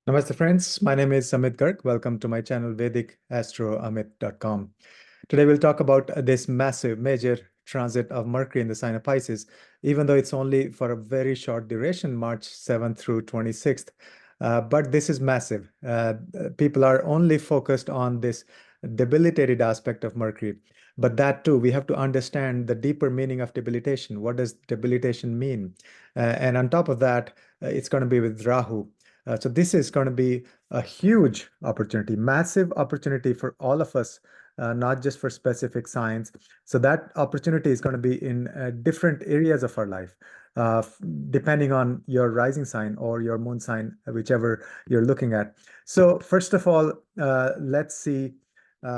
Namaste friends, my name is Amit Garg. Welcome to my channel VedicAstrology.com. Today we'll talk about this massive major transit of Mercury in the sign of Pisces, even though it's only for a very short duration, March 7th through 26th. But this is massive. People are only focused on this debilitated aspect of Mercury. But that too, we have to understand the deeper meaning of debilitation. What does debilitation mean? And on top of that, it's going to be with Rahu. So this is going to be a huge opportunity, massive opportunity for all of us, not just for specific signs. So that opportunity is going to be in different areas of our life, uh, depending on your rising sign or your moon sign, whichever you're looking at. So first of all, let's see.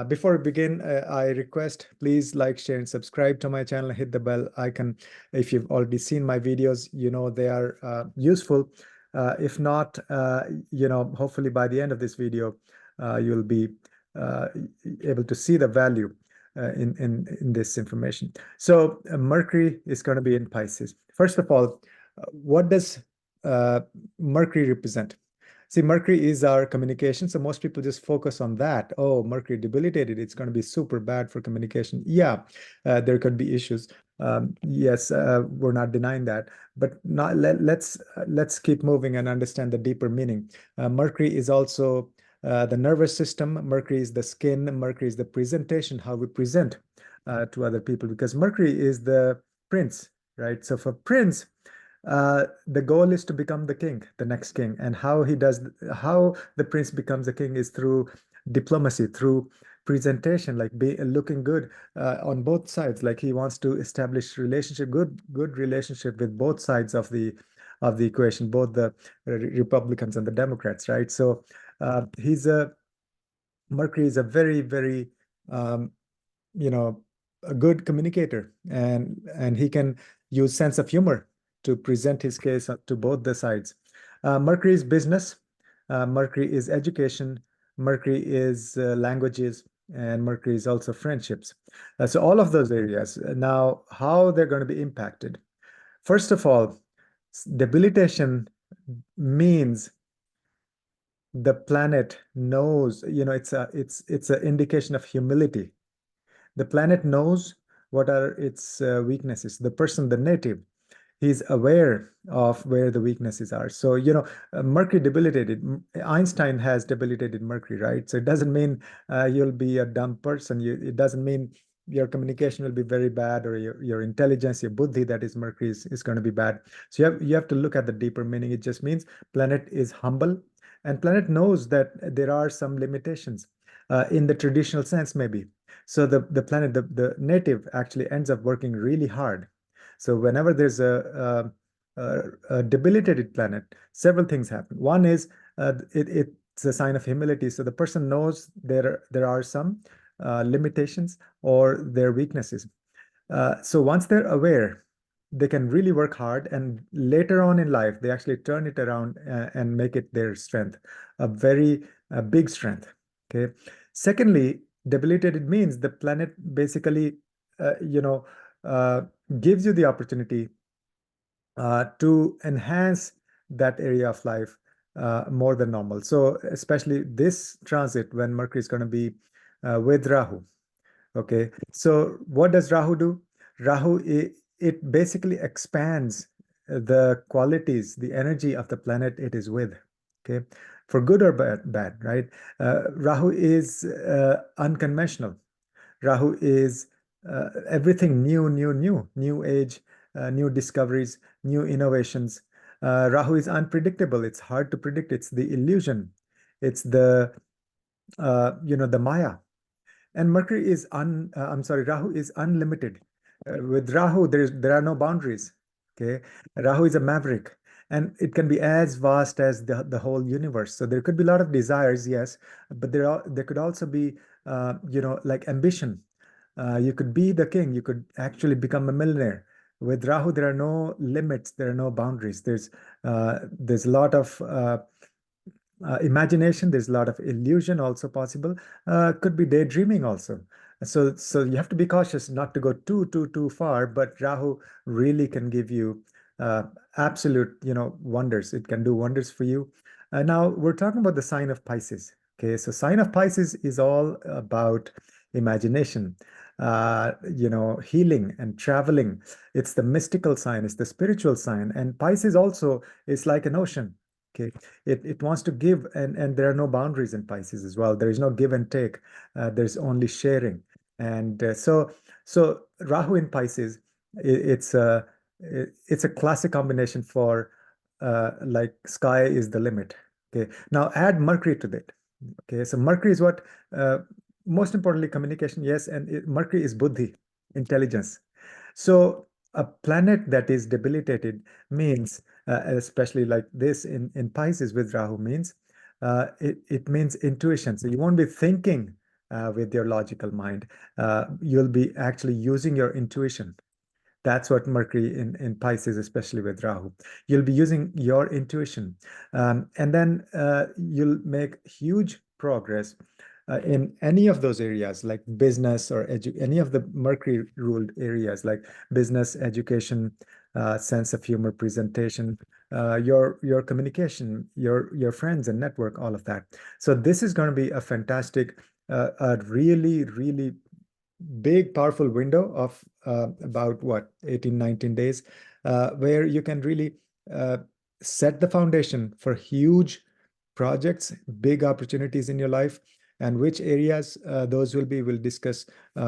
Before we begin, I request please like, share, and subscribe to my channel. Hit the bell icon. If you've already seen my videos, you know they are useful. If not, hopefully by the end of this video, you'll be uh, able to see the value in this information. So Mercury is going to be in Pisces. First of all, what does Mercury represent? See, Mercury is our communication, so most people just focus on that. Oh, Mercury debilitated, it's going to be super bad for communication. Yeah, there could be issues. Yes, we're not denying that, but not, let's keep moving and understand the deeper meaning. Mercury is also the nervous system. Mercury is the skin. Mercury is the presentation, how we present to other people, because Mercury is the prince, right? So for prince, the goal is to become the king, the next king. And how the prince becomes a king is through diplomacy, through presentation, like looking good on both sides. Like he wants to establish good relationship with both sides of the equation, both the Republicans and the Democrats, right? So he's a Mercury is a very, very um, you know, a good communicator, and he can use sense of humor to present his case to both the sides. Mercury is business, Mercury is education, Mercury is languages, and Mercury is also friendships. So all of those areas. Now, how they're going to be impacted. First of all, debilitation means the planet knows, it's an indication of humility. The planet knows what are its weaknesses. The person, the native, he's aware of where the weaknesses are. So, Mercury debilitated. Einstein has debilitated Mercury, right? So it doesn't mean you'll be a dumb person. It doesn't mean your communication will be very bad, or your intelligence, your buddhi, that is Mercury, is going to be bad. So you have to look at the deeper meaning. It just means planet is humble, and planet knows that there are some limitations in the traditional sense, maybe. So the planet, the native, actually ends up working really hard. So whenever there's a debilitated planet, several things happen. One is it's a sign of humility. So the person knows there are some limitations or their weaknesses. So once they're aware, they can really work hard, and later on in life, they actually turn it around and make it their strength, a very big strength. Okay. Secondly, debilitated means the planet basically, uh, you know, uh, gives you the opportunity to enhance that area of life more than normal. So especially this transit, when Mercury is going to be with Rahu. Okay, so what does Rahu do? Rahu, it basically expands the qualities, the energy of the planet it is with. Okay, for good or bad, right? Rahu is unconventional. Rahu is everything new age, new discoveries, new innovations. Rahu is unpredictable. It's hard to predict. It's the illusion. It's the Maya. And Mercury is I'm sorry, Rahu is unlimited. With Rahu, there are no boundaries. Okay, Rahu is a maverick, and it can be as vast as the whole universe. So there could be a lot of desires, yes, but there could also be like ambition. You could be the king. You could actually become a millionaire. With Rahu, there are no limits. There are no boundaries. There's a lot of imagination. There's a lot of illusion also possible. Could be daydreaming also. So you have to be cautious not to go too far. But Rahu really can give you uh, absolute, wonders. It can do wonders for you. Now we're talking about the sign of Pisces. Okay, so sign of Pisces is all about imagination, healing and traveling. It's the mystical sign, it's the spiritual sign, and Pisces also is like an ocean. Okay, it wants to give, and there are no boundaries in Pisces as well. There is no give and take. There's only sharing, and so Rahu in Pisces, it's a classic combination for like sky is the limit. Okay, now add Mercury to that. Okay, so Mercury is what most importantly communication, yes, and Mercury is buddhi, intelligence. So a planet that is debilitated means, especially like this in Pisces with Rahu means, it means intuition. So you won't be thinking with your logical mind. You'll be actually using your intuition. That's what Mercury in Pisces, especially with Rahu. You'll be using your intuition. And then you'll make huge progress in any of those areas, like business or any of the Mercury ruled areas, like business, education, sense of humor, presentation, your communication, your friends and network, all of that. So this is going to be a fantastic, a really, really big, powerful window of about what, 18, 19 days, where you can really uh, set the foundation for huge projects, big opportunities in your life. And which areas those will be, we'll discuss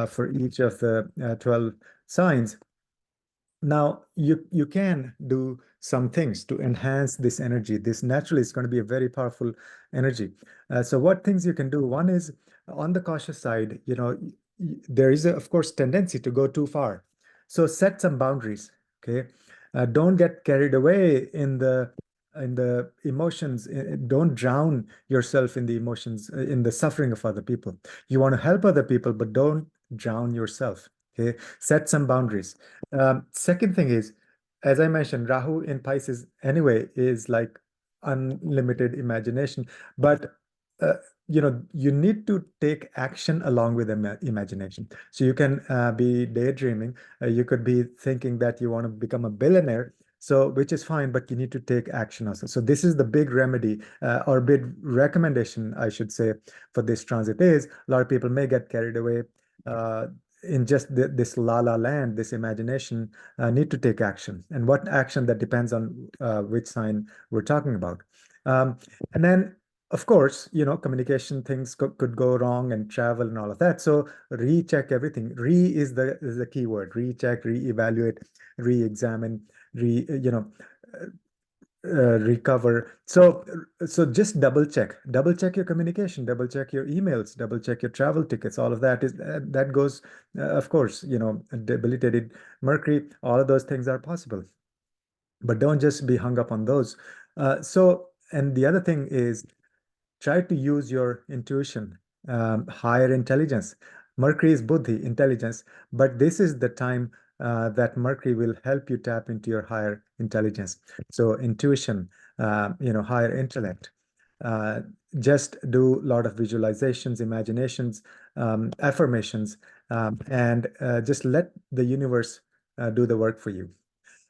for each of the 12 signs. Now, you can do some things to enhance this energy. This naturally is going to be a very powerful energy. So what things you can do? One is on the cautious side, there is, of course, tendency to go too far. So set some boundaries, okay? Don't get carried away in the emotions. Don't drown yourself in the emotions, in the suffering of other people. You want to help other people, but don't drown yourself, okay? Set some boundaries. Second thing is, as I mentioned, Rahu in Pisces anyway is like unlimited imagination, but uh, you need to take action along with imagination. So you can be daydreaming. You could be thinking that you want to become a billionaire. So, which is fine, but you need to take action also. So this is the big remedy or big recommendation, I should say, for this transit is a lot of people may get carried away. Uh, in just this la la land, this imagination, need to take action. And what action, that depends on which sign we're talking about. Um, and then, of course, communication things could go wrong, and travel and all of that. So recheck everything. Is the key word. Recheck, reevaluate, re-examine, re, recover. So just double check your communication, double check your emails, double check your travel tickets. All of that is that goes, of course, debilitated Mercury. All of those things are possible, but don't just be hung up on those. And the other thing is, try to use your intuition, higher intelligence. Mercury is buddhi, intelligence, but this is the time that Mercury will help you tap into your higher intelligence. So intuition, higher intellect. Uh, just do a lot of visualizations, imaginations, affirmations, and just let the universe do the work for you.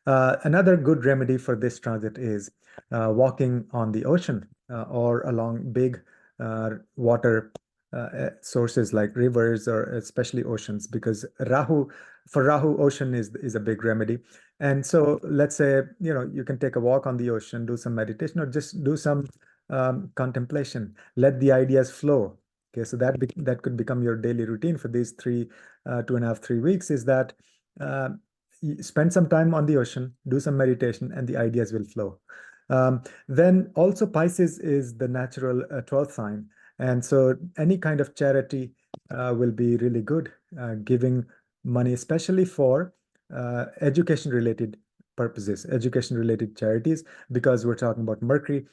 Another good remedy for this transit is walking on the ocean or along big water sources like rivers, or especially oceans, because for Rahu, ocean is a big remedy. And so let's say, you can take a walk on the ocean, do some meditation, or just do some contemplation. Let the ideas flow. Okay, so that could become your daily routine for these 2.5, 3 weeks, is that uh, spend some time on the ocean, do some meditation, and the ideas will flow. Then also Pisces is the natural 12th sign. And so any kind of charity will be really good, giving money, especially for education related purposes, education related charities, because we're talking about Mercury.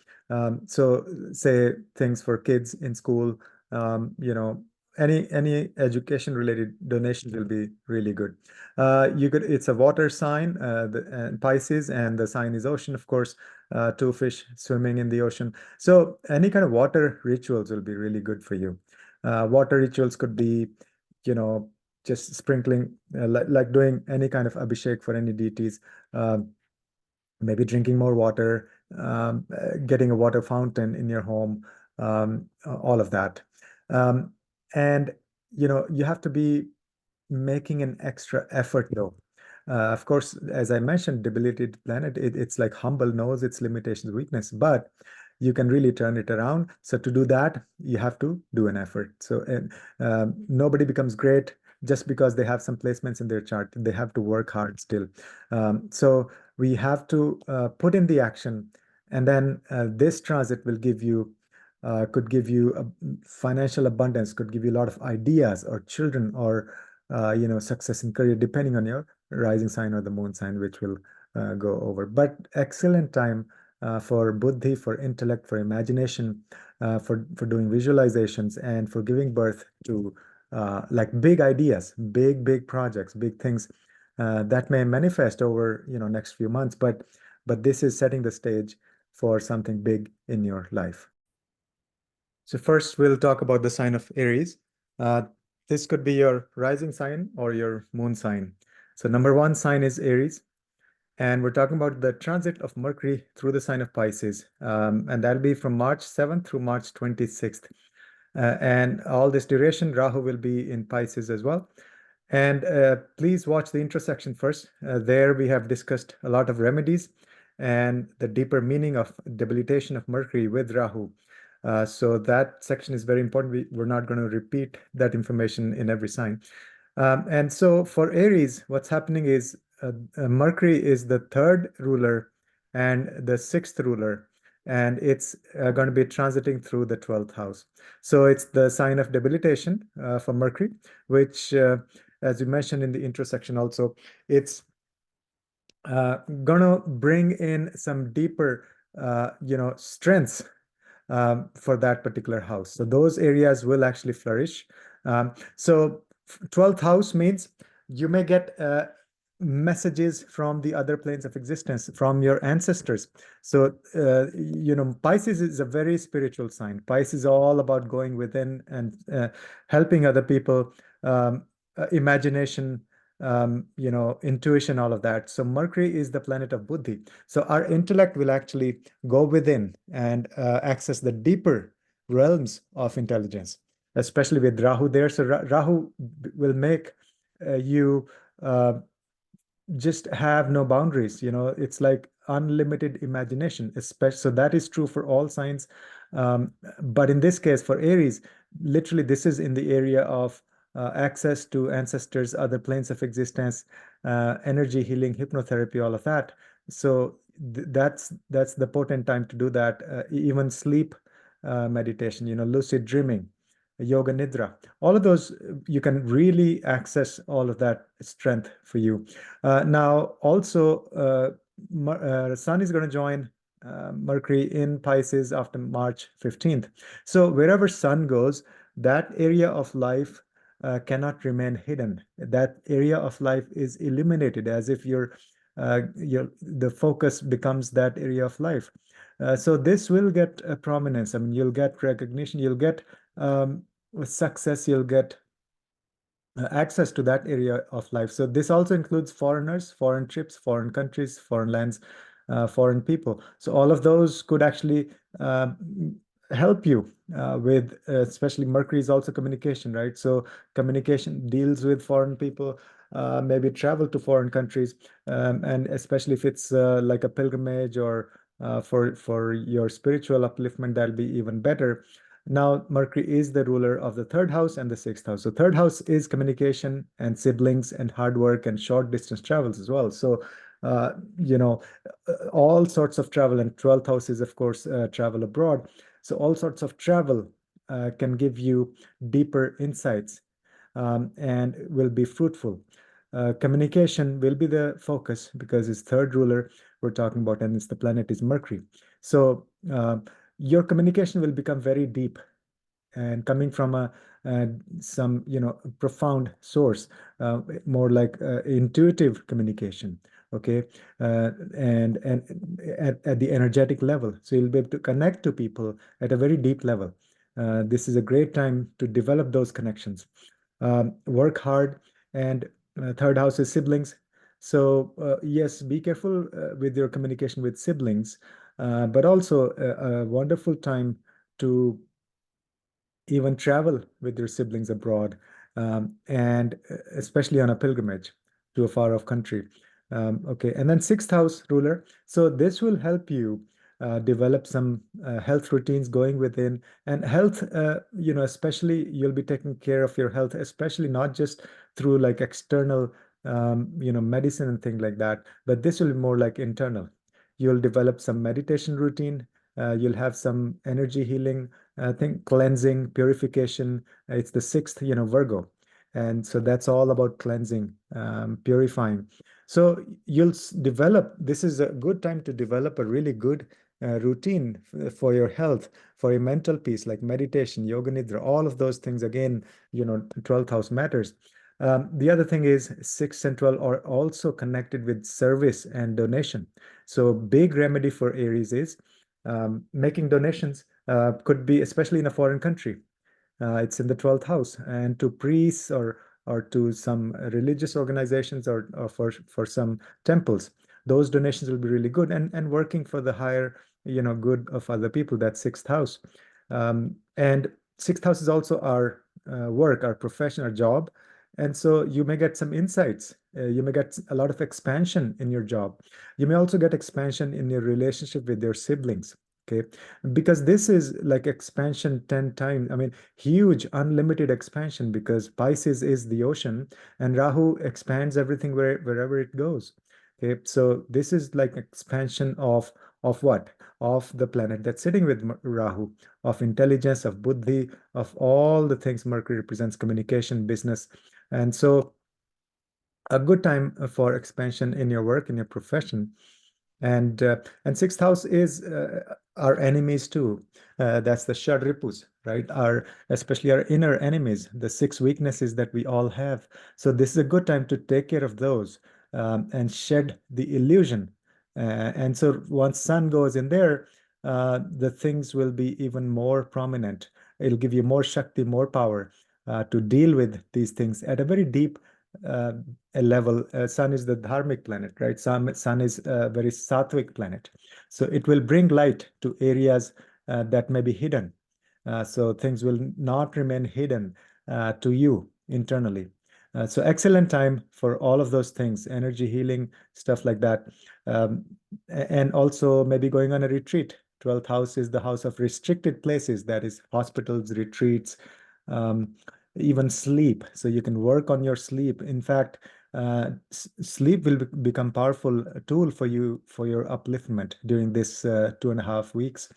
So say things for kids in school, um, you know, any education related donations will be really good. It's a water sign, and Pisces, and the sign is ocean, of course. Two fish swimming in the ocean. So any kind of water rituals will be really good for you. Water rituals could be, you know, just sprinkling, like doing any kind of abhishek for any deities. Um, maybe drinking more water, getting a water fountain in your home, all of that. Um, and you have to be making an extra effort though. Of course, as I mentioned, debilitated planet, it's like humble, knows its limitations, weakness, but you can really turn it around. So to do that, you have to do an effort. So and nobody becomes great just because they have some placements in their chart. They have to work hard still. So we have to put in the action, and then this transit will give you could give you a financial abundance, could give you a lot of ideas or children or success in career, depending on your rising sign or the moon sign, which will go over. But excellent time for buddhi, for intellect, for imagination, for doing visualizations, and for giving birth to like big ideas, big projects, big things that may manifest over next few months. But this is setting the stage for something big in your life. So first, we'll talk about the sign of Aries. Uh, this could be your rising sign or your moon sign. So number one sign is Aries, and we're talking about the transit of Mercury through the sign of Pisces, and that'll be from March 7th through March 26th. And all this duration, Rahu will be in Pisces as well. And please watch the intersection first. There we have discussed a lot of remedies and the deeper meaning of debilitation of Mercury with Rahu. So that section is very important. We're not going to repeat that information in every sign. And so for Aries, what's happening is Mercury is the third ruler and the sixth ruler, and it's going to be transiting through the 12th house. So it's the sign of debilitation for Mercury, which, as you mentioned in the intersection also, it's gonna bring in some deeper, strengths for that particular house. So those areas will actually flourish. So 12th house means you may get messages from the other planes of existence, from your ancestors. So, Pisces is a very spiritual sign. Pisces is all about going within and helping other people, imagination, intuition, all of that. So Mercury is the planet of buddhi. So our intellect will actually go within and access the deeper realms of intelligence, especially with Rahu there. So Rahu will make you just have no boundaries. It's like unlimited imagination, especially. So that is true for all signs. But in this case, for Aries, literally, this is in the area of access to ancestors, other planes of existence, energy healing, hypnotherapy, all of that. So that's the potent time to do that. Even sleep meditation, lucid dreaming, yoga nidra, all of those, you can really access all of that strength for you. Now, also, Sun is going to join Mercury in Pisces after March 15th. So wherever Sun goes, that area of life cannot remain hidden. That area of life is illuminated, as if the focus becomes that area of life. So this will get prominence. I mean, you'll get recognition, you'll get success, you'll get access to that area of life. So this also includes foreigners, foreign trips, foreign countries, foreign lands, foreign people. So all of those could actually help you with, especially Mercury is also communication, right? So communication deals with foreign people, maybe travel to foreign countries, and especially if it's like a pilgrimage or for your spiritual upliftment, that'll be even better. Now, Mercury is the ruler of the third house and the sixth house. So, third house is communication and siblings and hard work and short distance travels as well. So, uh, you know, all sorts of travel, and 12th house is, of course, travel abroad. So, all sorts of travel can give you deeper insights and will be fruitful. Communication will be the focus because it's third ruler we're talking about, and it's the planet is Mercury. So, your communication will become very deep and coming from some profound source, more like intuitive communication. Okay, and at the energetic level, so you'll be able to connect to people at a very deep level. This is a great time to develop those connections. Work hard, and third house is siblings. So yes, be careful with your communication with siblings, but also a wonderful time to even travel with your siblings abroad, and especially on a pilgrimage to a far off country. Okay, and then sixth house ruler. So this will help you develop some health routines going within, and health, especially you'll be taking care of your health, especially not just through like external, medicine and things like that, but this will be more like internal. You'll develop some meditation routine. You'll have some energy healing, I think cleansing, purification. It's the sixth, Virgo. And so that's all about cleansing, purifying. So you'll develop, this is a good time to develop a really good routine for your health, for your mental peace, like meditation, yoga nidra, all of those things. Again, 12th house matters. The other thing is 6 and 12 are also connected with service and donation. So big remedy for Aries is making donations, could be especially in a foreign country. It's in the 12th house, and to priests or to some religious organizations, or for some temples. Those donations will be really good, and working for the higher, good of other people. That's sixth house. And sixth house is also our work, our profession, our job. And so you may get some insights. You may get a lot of expansion in your job. You may also get expansion in your relationship with your siblings. Okay, because this is like expansion 10 times. I mean, huge, unlimited expansion, because Pisces is the ocean and Rahu expands everything wherever it goes. Okay, so this is like expansion of what? Of the planet that's sitting with Rahu, of intelligence, of buddhi, of all the things. Mercury represents communication, business. And so a good time for expansion in your work, in your profession. And sixth house is our enemies too. That's the Shadripus, right? Our Especially our inner enemies, the six weaknesses that we all have. So this is a good time to take care of those, and shed the illusion. And so once sun goes in there, the things will be even more prominent. It'll give you more Shakti, more power to deal with these things at a very deep uh, a level. Sun is the dharmic planet, right? Sun is a very sattvic planet. So it will bring light to areas that may be hidden. So things will not remain hidden to you internally. So excellent time for all of those things, energy healing, stuff like that. Um, and also maybe going on a retreat. 12th house is the house of restricted places, that is hospitals, retreats, um, even sleep. So you can work on your sleep. In fact, sleep will become powerful tool for you for your upliftment during this 2.5 weeks.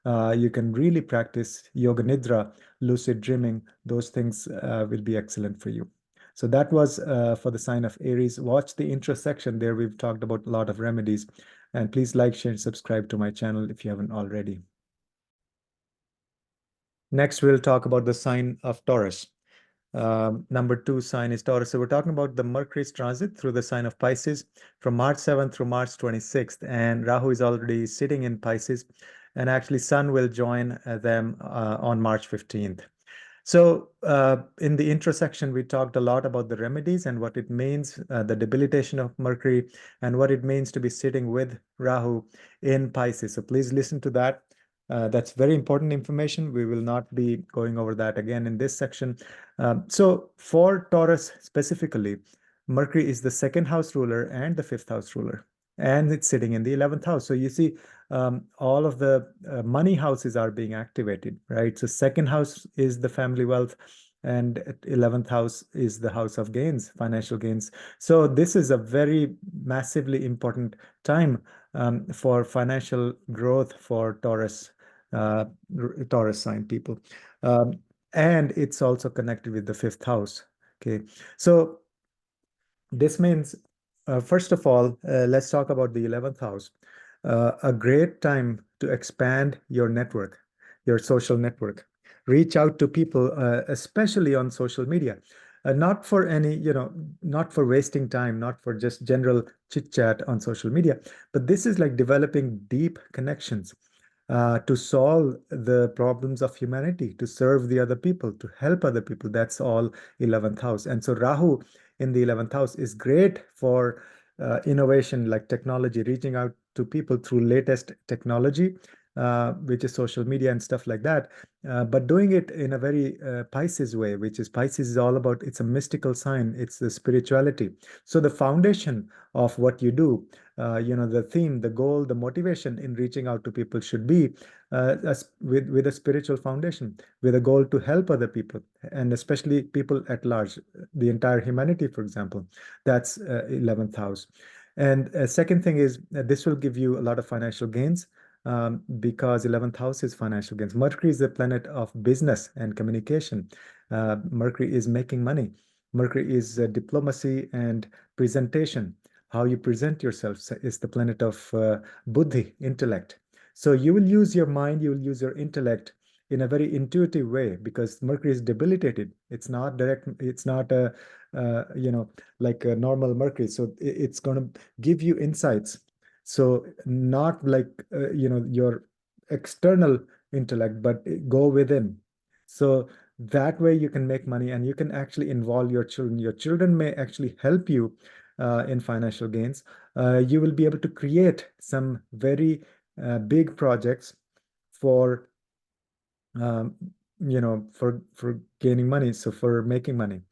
You can really practice yoga nidra, lucid dreaming. Those things will be excellent for you. So that was for the sign of Aries. Watch the intro section there. We've talked about a lot of remedies. And please like, share, and subscribe to my channel if you haven't already. Next, we'll talk about the sign of Taurus. Number 2 sign is Taurus. So we're talking about the Mercury's transit through the sign of Pisces from March 7th through March 26th. And Rahu is already sitting in Pisces. And actually, Sun will join them on March 15th. So in the intro section, we talked a lot about the remedies and what it means, the debilitation of Mercury, and what it means to be sitting with Rahu in Pisces. So please listen to that. That's very important information. We will not be going over that again in this section. So for Taurus specifically, Mercury is the second house ruler and the fifth house ruler, and it's sitting in the 11th house. So you see, all of the money houses are being activated, right? So second house is the family wealth, and 11th house is the house of gains, financial gains. So this is a very massively important time for financial growth for uh, Taurus sign people. Um, and it's also connected with the fifth house. Okay, so this means, first of all, let's talk about the 11th house. A great time to expand your network, your social network. Reach out to people, especially on social media. Not for any, not for wasting time, not for just general chit chat on social media, but this is like developing deep connections to solve the problems of humanity, to serve the other people, to help other people. That's all 11th house. And so Rahu in the 11th house is great for innovation like technology, reaching out to people through latest technology, which is social media and stuff like that, but doing it in a very Pisces way, which is Pisces is all about, it's a mystical sign, it's the spirituality. So the foundation of what you do, the theme, the goal, the motivation in reaching out to people should be with a spiritual foundation, with a goal to help other people, and especially people at large, the entire humanity, for example. That's 11th house. And second thing is this will give you a lot of financial gains, because 11th house is financial gains. Mercury is the planet of business and communication. Mercury is making money. Mercury is diplomacy and presentation. How you present yourself is the planet of buddhi, intellect. So you will use your mind, you will use your intellect in a very intuitive way, because Mercury is debilitated. It's not direct, it's not a, like a normal Mercury. So it's going to give you insights. So not like, your external intellect, but go within. So that way you can make money, and you can actually involve your children. Your children may actually help you in financial gains. You will be able to create some very big projects for um, for gaining money, so for making money.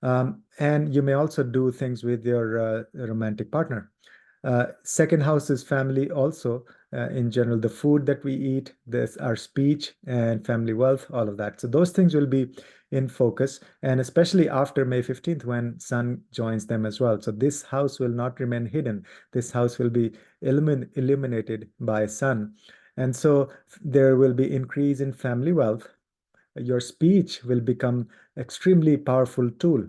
And you may also do things with your romantic partner. Second house is family also. In general, the food that we eat, this our speech and family wealth, all of that. So those things will be in focus, and especially after May 15th, when Sun joins them as well. So this house will not remain hidden. This house will be illuminated by Sun. And so there will be increase in family wealth. Your speech will become extremely powerful tool.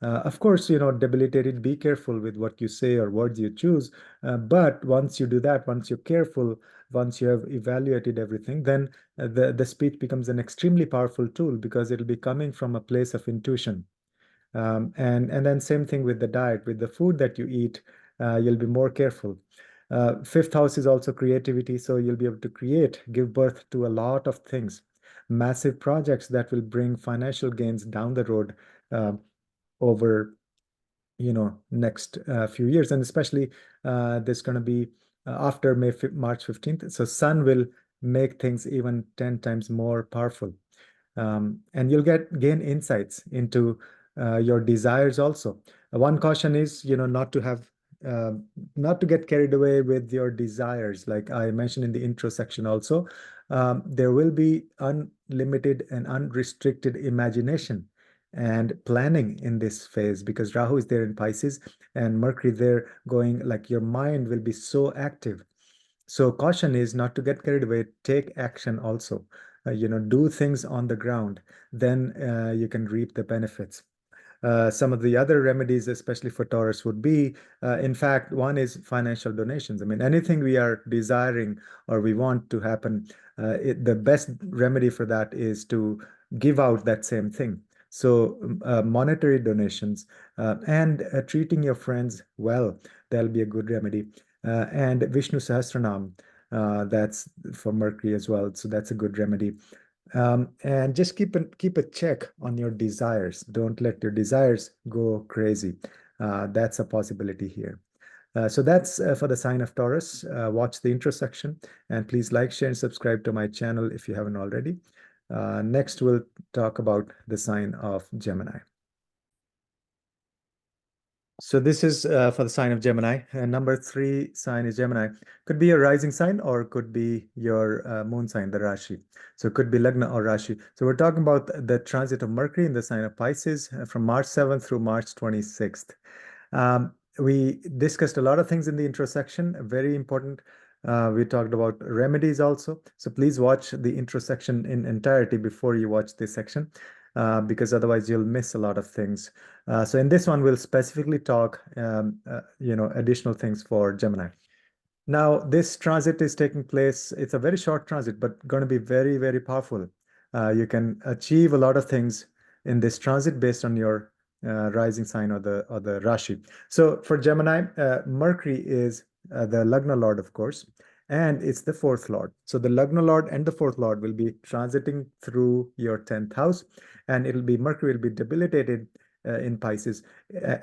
Of course, debilitated, be careful with what you say or words you choose. But once you do that, once you're careful, once you have evaluated everything, then the speech becomes an extremely powerful tool, because it'll be coming from a place of intuition. And then same thing with the diet, with the food that you eat, you'll be more careful. Fifth house is also creativity, so you'll be able to create, give birth to a lot of things, massive projects that will bring financial gains down the road, uh, over next few years, and especially there's going to be after March 15th. So Sun will make things even 10 times more powerful, and you'll gain insights into your desires also. One caution is, uh, not to get carried away with your desires. Like I mentioned in the intro section also, there will be unlimited and unrestricted imagination and planning in this phase, because Rahu is there in Pisces and Mercury there going, like your mind will be so active. So caution is not to get carried away. Take action also. Do things on the ground. Then you can reap the benefits. Some of the other remedies, especially for Taurus, would be, in fact, one is financial donations. I mean, anything we are desiring or we want to happen, the best remedy for that is to give out that same thing. So, monetary donations, and treating your friends well, that'll be a good remedy. And Vishnu Sahasranam, that's for Mercury as well. So that's a good remedy. And just keep a check on your desires. Don't let your desires go crazy. That's a possibility here. So that's for the sign of Taurus. Watch the intersection, and please like, share, and subscribe to my channel if you haven't already. Next, we'll talk about the sign of Gemini. So this is for the sign of Gemini. Number 3 sign is Gemini. Could be your rising sign, or could be your moon sign, the Rashi. So it could be Lagna or Rashi. So we're talking about the transit of Mercury in the sign of Pisces from March 7th through March 26th. We discussed a lot of things in the intro section, very important. We talked about remedies also. So please watch the intro section in entirety before you watch this section, because otherwise you'll miss a lot of things. So in this one, we'll specifically talk, additional things for Gemini. Now, this transit is taking place. It's a very short transit, but going to be very, very powerful. You can achieve a lot of things in this transit based on your rising sign or the Rashi. So for Gemini, Mercury is the Lagna Lord, of course, and it's the fourth Lord. So the Lagna Lord and the fourth Lord will be transiting through your 10th house, and Mercury will be debilitated in Pisces,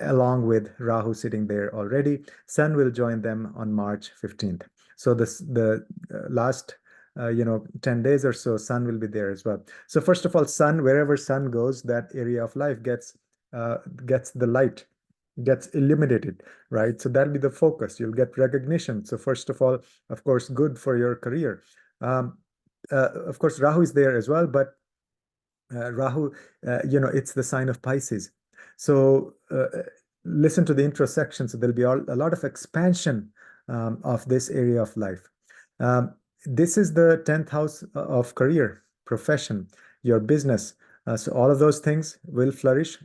along with Rahu sitting there already. Sun will join them on March 15th. So the last 10 days or so, Sun will be there as well. So first of all, Sun, wherever Sun goes, that area of life gets the light, gets illuminated, right? So that'll be the focus. You'll get recognition. So first of all, of course, good for your career. Um, of course, Rahu is there as well, but Rahu, it's the sign of Pisces. So listen to the introspection. So there'll be a lot of expansion of this area of life. Um, this is the 10th house of career, profession, your business. So all of those things will flourish.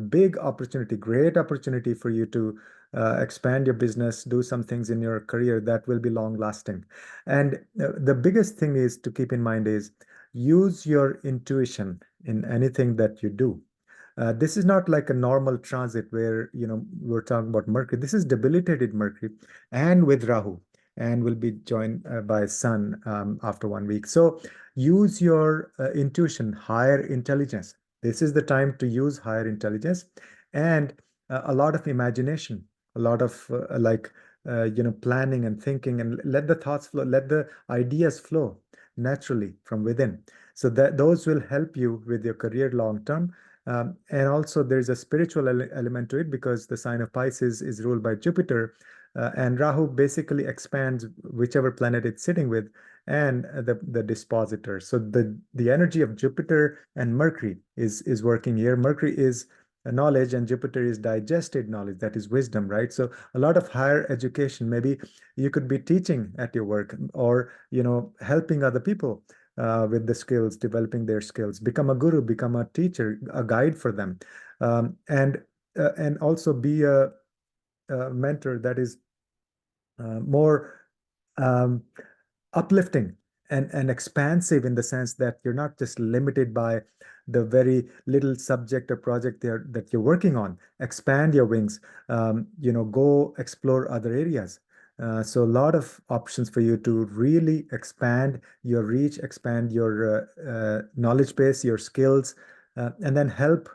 Big opportunity, great opportunity for you to expand your business, do some things in your career that will be long lasting. And the biggest thing is to keep in mind is use your intuition in anything that you do. This is not like a normal transit where, we're talking about Mercury. This is debilitated Mercury and with Rahu, and will be joined by Sun after 1 week. So use your intuition, higher intelligence. This is the time to use higher intelligence and a lot of imagination, a lot of planning and thinking, and let the thoughts flow, let the ideas flow naturally from within. So that those will help you with your career long term. And also, there's a spiritual element to it because the sign of Pisces is ruled by Jupiter, and Rahu basically expands whichever planet it's sitting with, and the dispositor. So the energy of Jupiter and Mercury is working here. Mercury is knowledge, and Jupiter is digested knowledge, that is wisdom, right? So a lot of higher education. Maybe you could be teaching at your work, or helping other people with the skills, developing their skills. Become a guru, become a teacher, a guide for them, and also be a mentor that is more um, uplifting and expansive, in the sense that you're not just limited by the very little subject or project there that you're working on. Expand your wings, go explore other areas. So a lot of options for you to really expand your reach, expand your knowledge base, your skills, and then help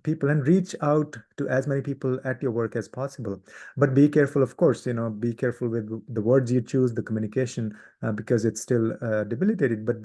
people and reach out to as many people at your work as possible. But be careful, of course, be careful with the words you choose, the communication, because it's still debilitated. But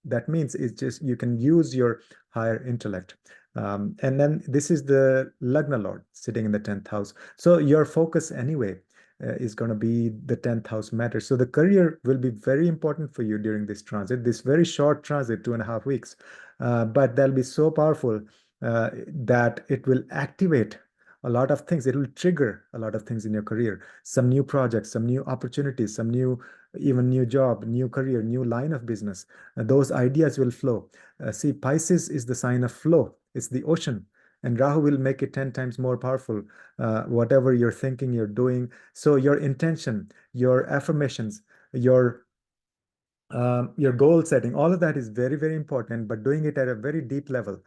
that means it's just you can use your higher intellect. And then this is the Lagna Lord sitting in the 10th house. So your focus anyway is going to be the 10th house matter. So the career will be very important for you during this transit, this very short transit, 2.5 weeks. But that'll be so powerful that it will activate a lot of things. It will trigger a lot of things in your career, some new projects, some new opportunities, even new job, new career, new line of business. Those ideas will flow. See, Pisces is the sign of flow. It's the ocean. And Rahu will make it 10 times more powerful. Whatever you're thinking, you're doing. So your intention, your affirmations, your goal setting, all of that is very, very important, but doing it at a very deep level,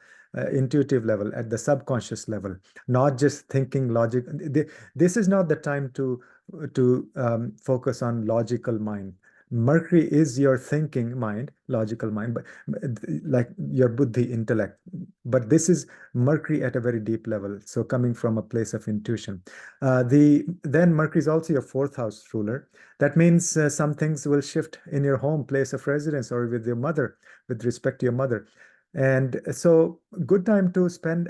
intuitive level, at the subconscious level, not just thinking logic. This is not the time to focus on logical mind. Mercury is your thinking mind, logical mind, but like your buddhi, intellect. But this is Mercury at a very deep level, so coming from a place of intuition. Then Mercury is also your fourth house ruler. That means some things will shift in your home, place of residence, or with your mother, with respect to your mother. And so, good time to spend,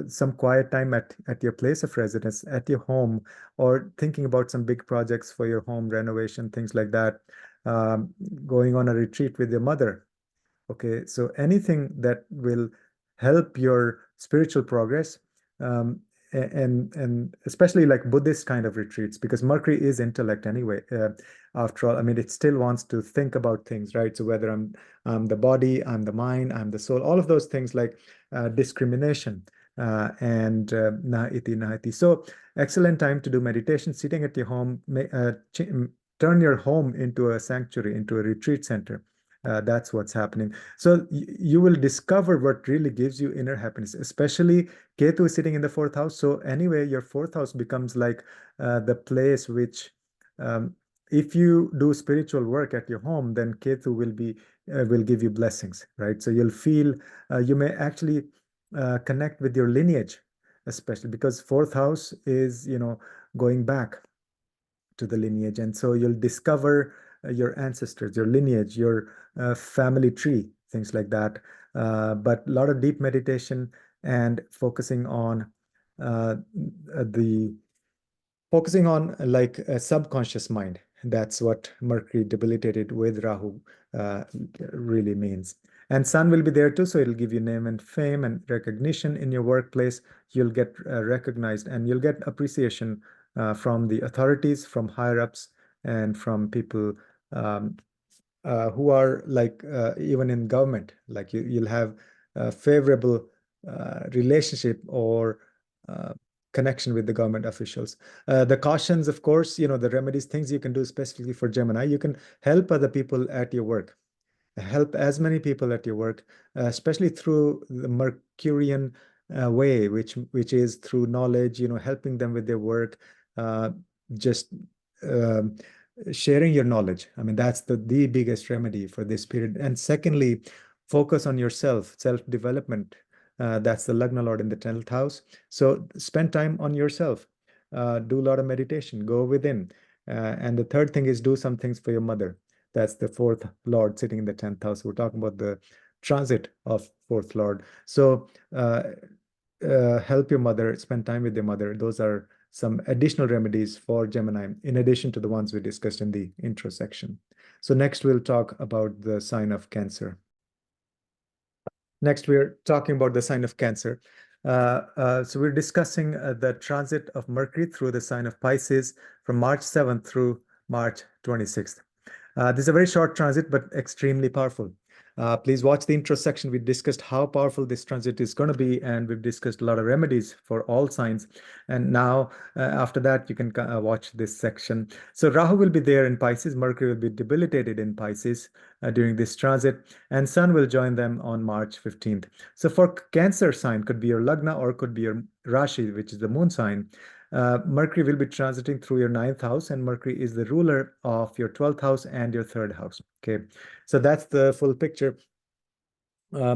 some quiet time at your place of residence, at your home, or thinking about some big projects for your home renovation, things like that. Um, Going on a retreat with your mother. Okay, so anything that will help your spiritual progress, um, and especially like Buddhist kind of retreats, because Mercury is intellect anyway. After all, I mean, it still wants to think about things, right? So whether I'm the body, I'm the mind, I'm the soul, all of those things like discrimination and na iti na iti. So excellent time to do meditation, sitting at your home, turn your home into a sanctuary, into a retreat center. That's what's happening. So you will discover what really gives you inner happiness, especially Ketu is sitting in the fourth house. So anyway, your fourth house becomes like the place which, um, if you do spiritual work at your home, then Ketu will give you blessings, right? So you'll feel you may actually connect with your lineage, especially because fourth house is, going back to the lineage. And so you'll discover your ancestors, your lineage, your family tree, things like that. But a lot of deep meditation and uh, the focusing on like a subconscious mind. That's what Mercury debilitated with Rahu uh, really means. And Sun will be there too, so it'll give you name and fame and recognition in your workplace. You'll get recognized and you'll get appreciation from the authorities, from higher ups, and from people um, who are like even in government. Like you'll have a favorable relationship or uh, connection with the government officials. The cautions, of course, the remedies, things you can do specifically for Gemini. You can help other people at your work, help as many people at your work, especially through the Mercurian way, which is through knowledge, helping them with their work, uh, just um, sharing your knowledge. I mean, that's the biggest remedy for this period. And secondly, focus on yourself, self-development. That's the Lagna Lord in the 10th house. So spend time on yourself. Do a lot of meditation, go within. And the third thing is do some things for your mother. That's the fourth Lord sitting in the 10th house. We're talking about the transit of fourth Lord. So help your mother, spend time with your mother. Those are some additional remedies for Gemini, in addition to the ones we discussed in the intro section. So next we'll talk about the sign of Cancer. Next, we're talking about the sign of Cancer. So we're discussing the transit of Mercury through the sign of Pisces from March 7th through March 26th. This is a very short transit, but extremely powerful. Please watch the intro section. We discussed how powerful this transit is going to be, and we've discussed a lot of remedies for all signs. And now, after that, you can watch this section. So Rahu will be there in Pisces. Mercury will be debilitated in Pisces during this transit, and Sun will join them on March 15th. So for Cancer sign, could be your Lagna or could be your Rashi, which is the moon sign. Mercury will be transiting through your ninth house, and Mercury is the ruler of your 12th house and your third house. Okay, so that's the full picture.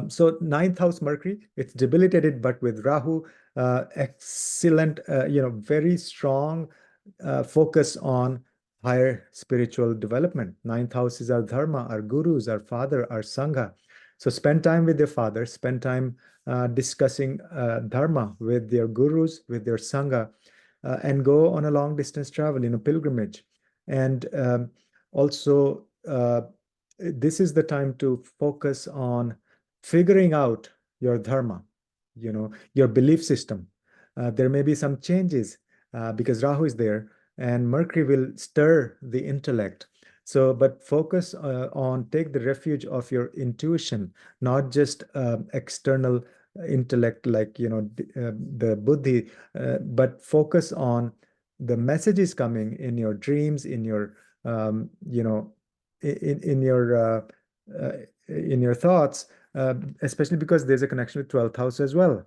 So ninth house Mercury, it's debilitated, but with Rahu, excellent, very strong focus on higher spiritual development. Ninth house is our dharma, our gurus, our father, our sangha. So spend time with your father, spend time discussing dharma with your gurus, with your sangha, and go on a long distance travel, pilgrimage. And also, this is the time to focus on figuring out your dharma, your belief system. There may be some changes because Rahu is there, and Mercury will stir the intellect. So, but focus on, take the refuge of your intuition, not just external intellect like, the buddhi, but focus on the messages coming in your dreams, in your, in your, uh, in your thoughts, especially because there's a connection with 12th house as well.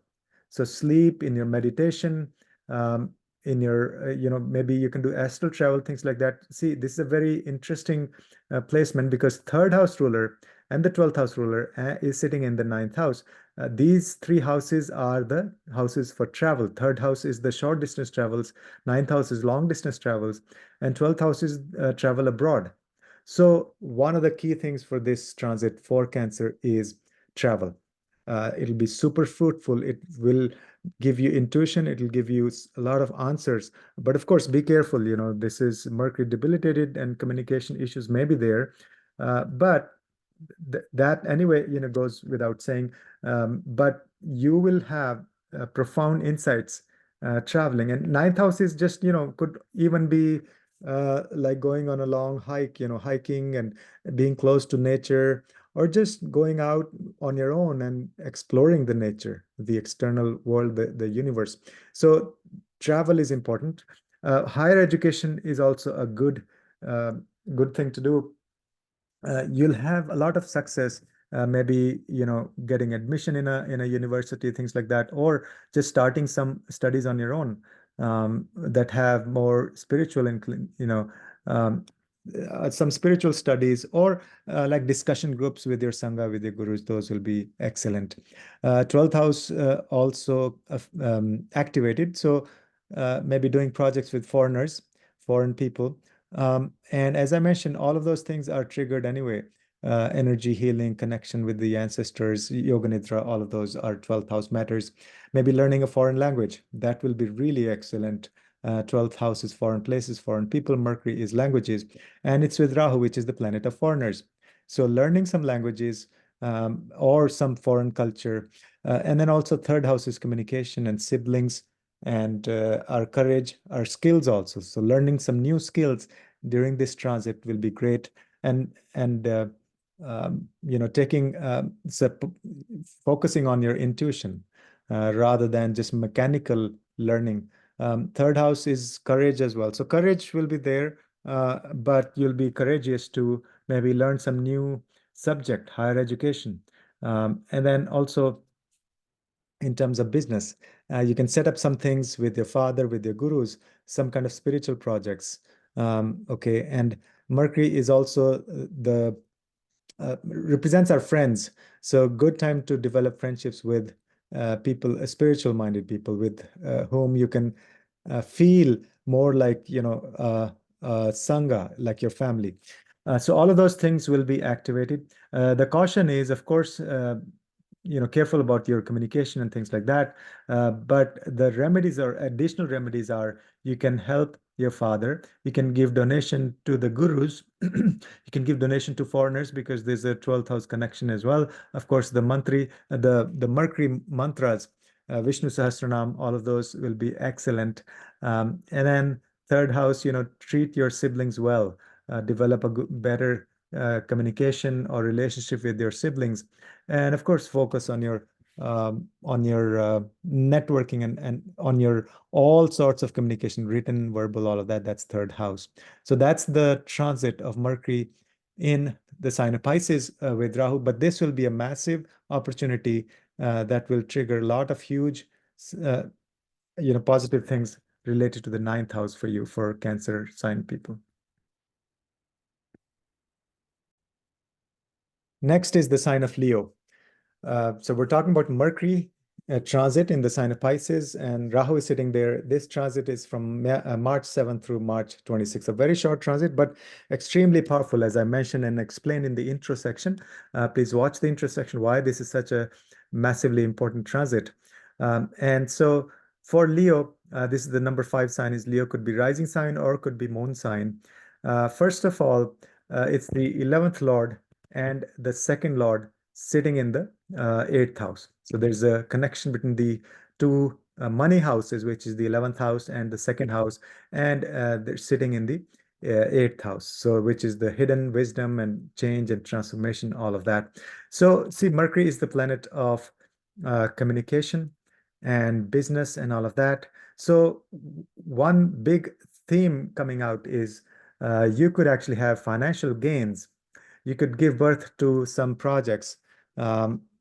So sleep, in your meditation, um, in your, maybe you can do astral travel, things like that. See, this is a very interesting placement because third house ruler and the 12th house ruler is sitting in the ninth house. These three houses are the houses for travel. Third house is the short distance travels, ninth house is long distance travels, and 12th house is travel abroad. So one of the key things for this transit for Cancer is travel. It'll be super fruitful. It will give you intuition. It'll give you a lot of answers. But of course, be careful. This is Mercury debilitated and communication issues may be there. But that anyway, goes without saying. But you will have profound insights traveling. And ninth house is just, could even be like going on a long hike, hiking and being close to nature, or just going out on your own and exploring the nature, the external world, the universe. So travel is important. Higher education is also a uh, good thing to do. You'll have a lot of success, maybe getting admission in a university, things like that, or just starting some studies on your own that have more spiritual um, some spiritual studies, or like discussion groups with your sangha, with your gurus. Those will be excellent. 12th house also activated. So maybe doing projects with foreigners, foreign people. And as I mentioned, all of those things are triggered anyway. Energy healing, connection with the ancestors, yoga nidra, all of those are 12th house matters. Maybe learning a foreign language, that will be really excellent. 12th house is foreign places, foreign people. Mercury is languages, and it's with Rahu, which is the planet of foreigners. So learning some languages or some foreign culture. And then also third house is communication and siblings, and our courage, our skills also. So learning some new skills during this transit will be great. And taking focusing on your intuition rather than just mechanical learning. Third house is courage as well. So courage will be there, but you'll be courageous to maybe learn some new subject, higher education. And then also in terms of business, you can set up some things with your father, with your gurus, some kind of spiritual projects. Okay, and Mercury is also the represents our friends. So good time to develop friendships with people, spiritual minded people with whom you can feel more like, sangha, like your family. So all of those things will be activated. The caution is, of course, careful about your communication and things like that. But the remedies or additional remedies are you can help your father. You can give donation to the gurus. You can give donation to foreigners because there's a 12th house connection as well. Of course, the Mercury mantras, Vishnu Sahasranam, all of those will be excellent. And then third house, treat your siblings well. Develop a better communication or relationship with your siblings, and of course focus on your networking and on your all sorts of communication, written, verbal, all of that. That's third house. So that's the transit of Mercury in the sign of Pisces with Rahu. But this will be a massive opportunity that will trigger a lot of huge uh, positive things related to the ninth house for you, for Cancer sign people. Next is the sign of Leo. So we're talking about Mercury transit in the sign of Pisces, and Rahu is sitting there. This transit is from March 7th through March 26th. A very short transit, but extremely powerful, as I mentioned and explained in the intro section. Please watch the intro section why this is such a massively important transit. And so for Leo, this is the number 5 sign is Leo, could be rising sign or could be moon sign. First of all, it's the 11th Lord and the second Lord sitting in the eighth house. So there's a connection between the two money houses, which is the 11th house and the second house, and they're sitting in the eighth house. So which is the hidden wisdom and change and transformation, all of that. So see, Mercury is the planet of communication and business and all of that. So one big theme coming out is you could actually have financial gains. You could give birth to some projects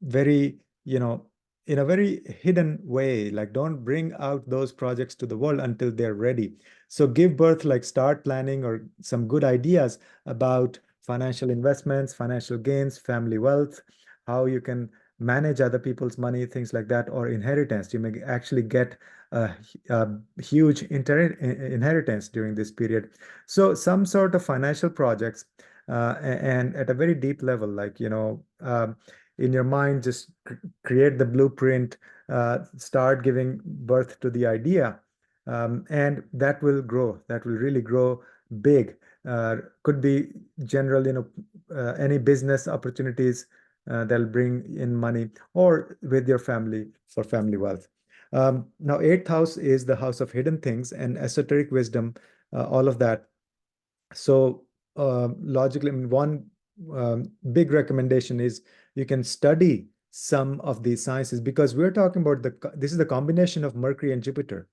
very, in a very hidden way. Like, don't bring out those projects to the world until they're ready. So give birth, like start planning or some good ideas about financial investments, financial gains, family wealth, how you can manage other people's money, things like that, or inheritance. You may actually get a huge inheritance during this period. So some sort of financial projects, and at a very deep level, like, in your mind, just create the blueprint, start giving birth to the idea, and that will grow. That will really grow big. Could be general, any business opportunities that'll bring in money, or with your family for family wealth. Now, eighth house is the house of hidden things and esoteric wisdom, all of that. So logically, I mean, one big recommendation is you can study some of these sciences, because we're talking about this is the combination of Mercury and Jupiter.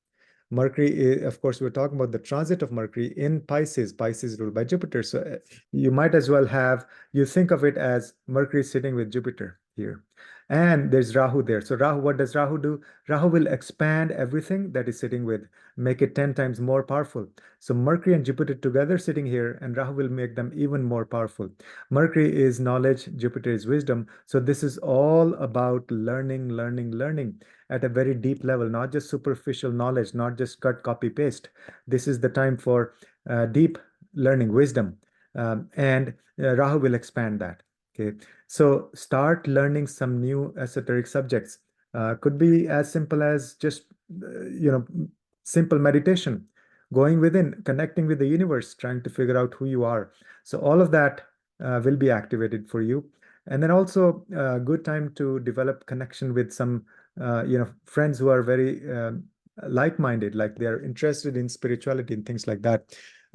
Mercury is, of course, we're talking about the transit of Mercury in Pisces. Pisces ruled by Jupiter. So you might as well you think of it as Mercury sitting with Jupiter. here. And there's Rahu there. So Rahu, what does Rahu do? Rahu will expand everything that is sitting with, make it 10 times more powerful. So Mercury and Jupiter together sitting here, and Rahu will make them even more powerful. Mercury is knowledge, Jupiter is wisdom. So this is all about learning, learning, learning at a very deep level, not just superficial knowledge, not just cut, copy, paste. This is the time for deep learning, wisdom. And Rahu will expand that. Okay, so start learning some new esoteric subjects. Could be as simple as just, simple meditation, going within, connecting with the universe, trying to figure out who you are. So all of that will be activated for you. And then also a good time to develop connection with some, friends who are very like-minded, like they are interested in spirituality and things like that.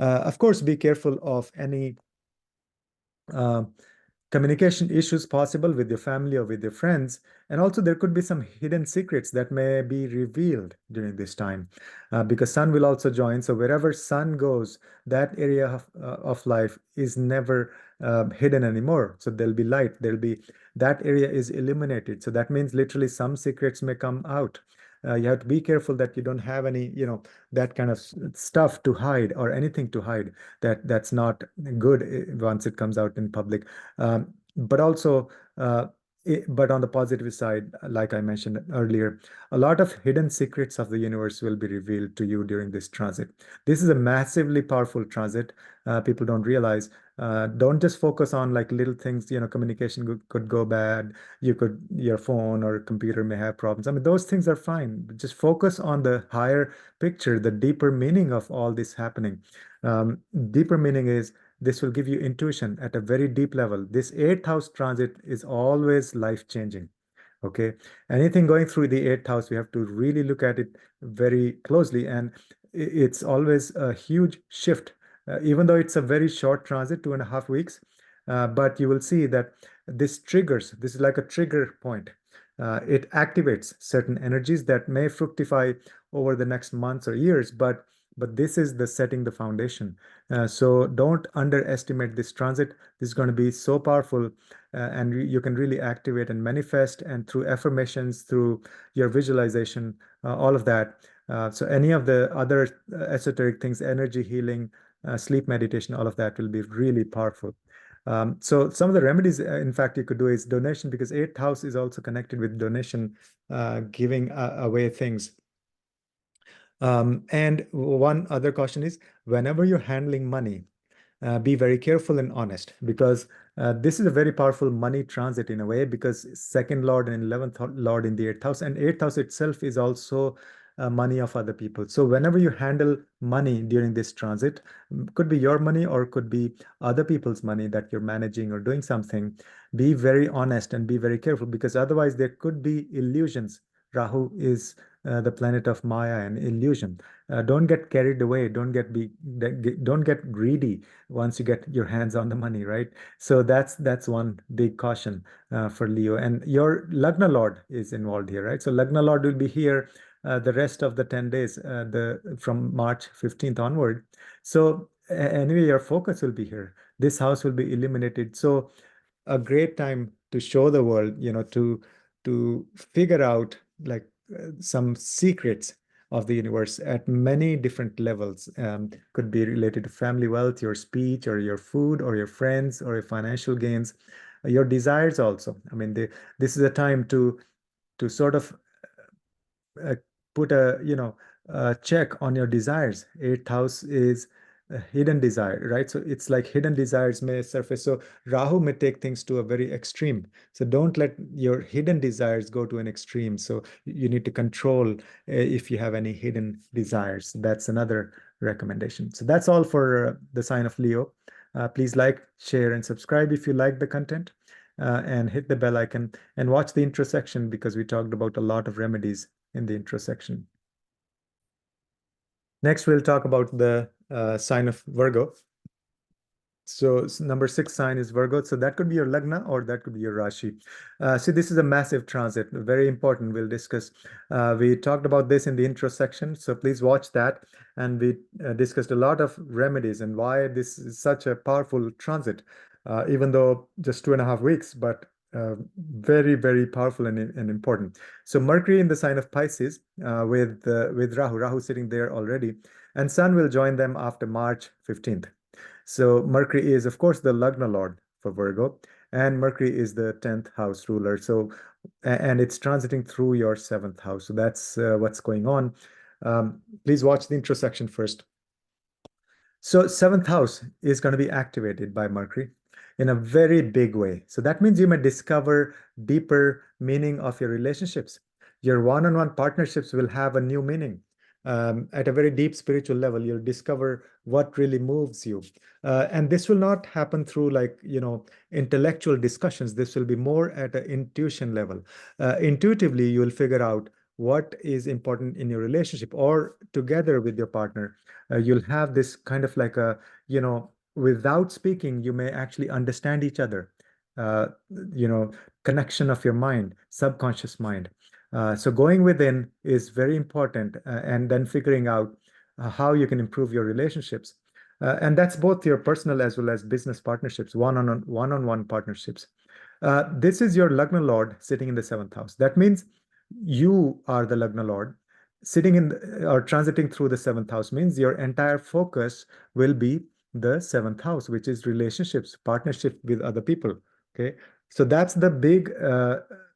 Of course, be careful of any uh, communication issues possible with your family or with your friends. And also, there could be some hidden secrets that may be revealed during this time because Sun will also join. So, wherever Sun goes, that area of life is never hidden anymore. So, there'll be light, there'll be that area is illuminated. So, that means literally some secrets may come out. You have to be careful that you don't have any, that kind of stuff to hide or anything to hide that's not good once it comes out in public. But also, but on the positive side, like I mentioned earlier, a lot of hidden secrets of the universe will be revealed to you during this transit. This is a massively powerful transit. People don't realize. Don't just focus on like little things, communication could go bad. Your phone or computer may have problems. I mean, those things are fine. Just focus on the higher picture, the deeper meaning of all this happening. Um, Deeper meaning is this will give you intuition at a very deep level. This eighth house transit is always life changing. Okay. Anything going through the eighth house, we have to really look at it very closely. And it's always a huge shift, even though it's a very short transit, 2.5 weeks. But you will see that this is like a trigger point. It activates certain energies that may fructify over the next months or years, but this is the setting the foundation. So don't underestimate this transit. This is going to be so powerful, and you can really activate and manifest, and through affirmations, through your visualization, all of that. So any of the other esoteric things, energy healing, sleep meditation, all of that will be really powerful. So some of the remedies, in fact, you could do is donation, because eighth house is also connected with donation, giving away things. And one other caution is whenever you're handling money, be very careful and honest, because this is a very powerful money transit in a way, because second lord and 11th lord in the eighth house, and eighth house itself is also money of other people. So whenever you handle money during this transit, could be your money or could be other people's money that you're managing or doing something, be very honest and be very careful, because otherwise there could be illusions. Rahu is the planet of Maya and illusion. Don't get carried away. Don't get greedy once you get your hands on the money, right? So that's one big caution for Leo. And your Lagna Lord is involved here, right? So Lagna Lord will be here the rest of the 10 days, the from March 15th onward. So anyway, your focus will be here. This house will be illuminated. So a great time to show the world, to figure out like some secrets of the universe at many different levels. Could be related to family wealth, your speech, or your food, or your friends, or your financial gains, your desires also. I mean, this is a time to sort of uh, put a check on your desires. Eighth house is a hidden desire, right? So it's like hidden desires may surface. So Rahu may take things to a very extreme. So don't let your hidden desires go to an extreme. So you need to control if you have any hidden desires. That's another recommendation. So that's all for the sign of Leo. Please like, share, and subscribe if you like the content. And hit the bell icon and watch the intro section, because we talked about a lot of remedies in the intro section. Next, we'll talk about the sign of Virgo. So number 6 sign is Virgo. So that could be your Lagna or that could be your Rashi. See, this is a massive transit, very important. We'll discuss. We talked about this in the intro section, so please watch that. And we discussed a lot of remedies and why this is such a powerful transit, even though just 2.5 weeks. But very, very powerful and important. So Mercury in the sign of Pisces with Rahu sitting there already, and Sun will join them after March 15th. So Mercury is, of course, the Lagna Lord for Virgo, and Mercury is the 10th house ruler. So, and it's transiting through your seventh house. So that's what's going on. Please watch the intro section first. So seventh house is going to be activated by Mercury in a very big way. So that means you may discover deeper meaning of your relationships. Your one-on-one partnerships will have a new meaning. At a very deep spiritual level, you'll discover what really moves you. And this will not happen through intellectual discussions. This will be more at an intuition level. Intuitively, you will figure out what is important in your relationship or together with your partner. You'll have this kind of like without speaking, you may actually understand each other. Uh, Connection of your mind, subconscious mind. So going within is very important, and then figuring out how you can improve your relationships. And that's both your personal as well as business partnerships, one-on-one partnerships. This is your Lagna Lord sitting in the seventh house. That means you are the Lagna Lord. Sitting in or transiting through the seventh house means your entire focus will be the seventh house, which is relationships, partnership with other people. Okay. So that's the big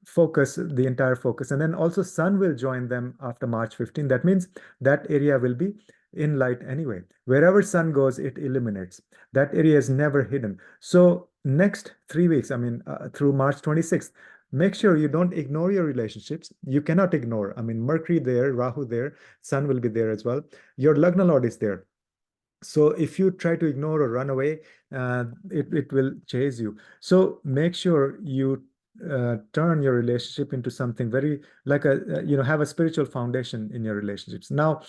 focus, the entire focus. And then also Sun will join them after March 15. That means that area will be in light anyway. Wherever Sun goes, it illuminates. That area is never hidden. So next 3 weeks, I mean, through March 26th, make sure you don't ignore your relationships. You cannot ignore. I mean, Mercury there, Rahu there, Sun will be there as well. Your Lagna Lord is there. So if you try to ignore or run away, it will chase you. So make sure you turn your relationship into something very like have a spiritual foundation in your relationships. Now,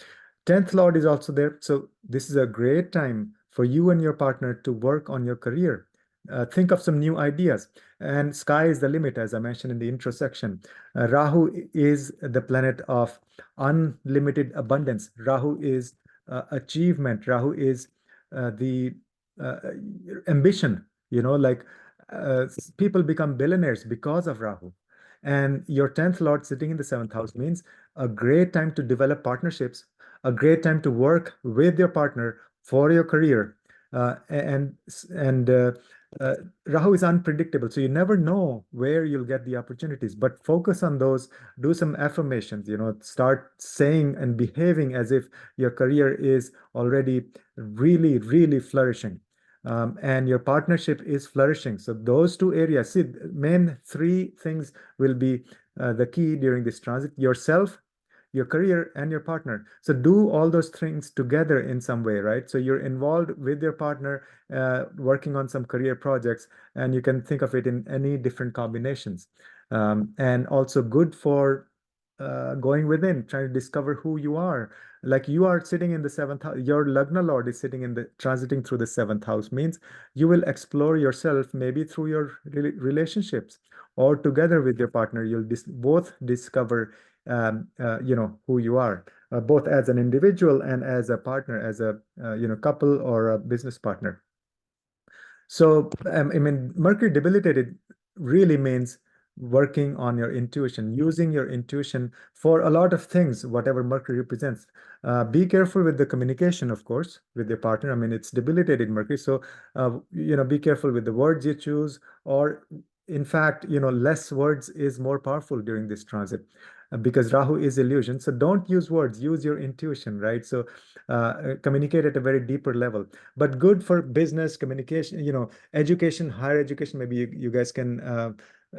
10th Lord is also there. So this is a great time for you and your partner to work on your career. Think of some new ideas, and sky is the limit, as I mentioned in the intro section. Rahu is the planet of unlimited abundance. Rahu is achievement. Rahu is the uh, ambition. People become billionaires because of Rahu. And your 10th Lord sitting in the seventh house means a great time to develop partnerships, a great time to work with your partner for your career. And Rahu is unpredictable, so you never know where you'll get the opportunities. But focus on those, do some affirmations, start saying and behaving as if your career is already really, really flourishing. And your partnership is flourishing. So those two areas, see, main three things will be the key during this transit: yourself, your career, and your partner. So do all those things together in some way, right? So you're involved with your partner, working on some career projects, and you can think of it in any different combinations. And also good for going within, trying to discover who you are. Like you are sitting in the seventh house, your Lagna Lord is sitting in the transiting through the seventh house, means you will explore yourself maybe through your relationships or together with your partner. You'll both discover who you are, both as an individual and as a partner, as a couple or a business partner. So, I mean, Mercury debilitated really means working on your intuition, using your intuition for a lot of things, whatever Mercury represents. Be careful with the communication, of course, with your partner. I mean, it's debilitated Mercury. So, be careful with the words you choose, or in fact, less words is more powerful during this transit. Because Rahu is illusion. So don't use words, use your intuition, right? So communicate at a very deeper level. But good for business communication, education, higher education. Maybe you guys can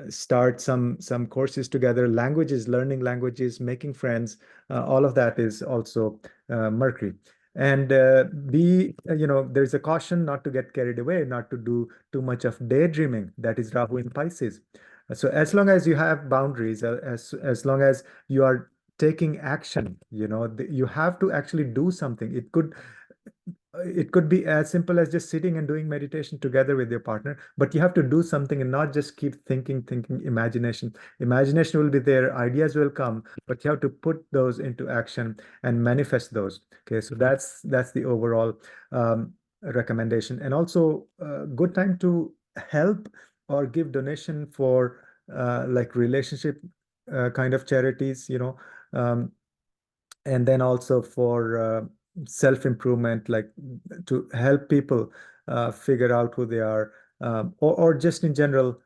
start some courses together. Languages, learning languages, making friends. All of that is also Mercury. And there's a caution not to get carried away, not to do too much of daydreaming. That is Rahu in Pisces. So as long as you have boundaries, as long as you are taking action, you have to actually do something. It could be as simple as just sitting and doing meditation together with your partner, but you have to do something and not just keep thinking. Imagination will be there, ideas will come, but you have to put those into action and manifest those. Okay, so that's the overall recommendation. And also good time to help or give donation for like relationship kind of charities, um, and then also for self-improvement, like to help people figure out who they are, or just in general,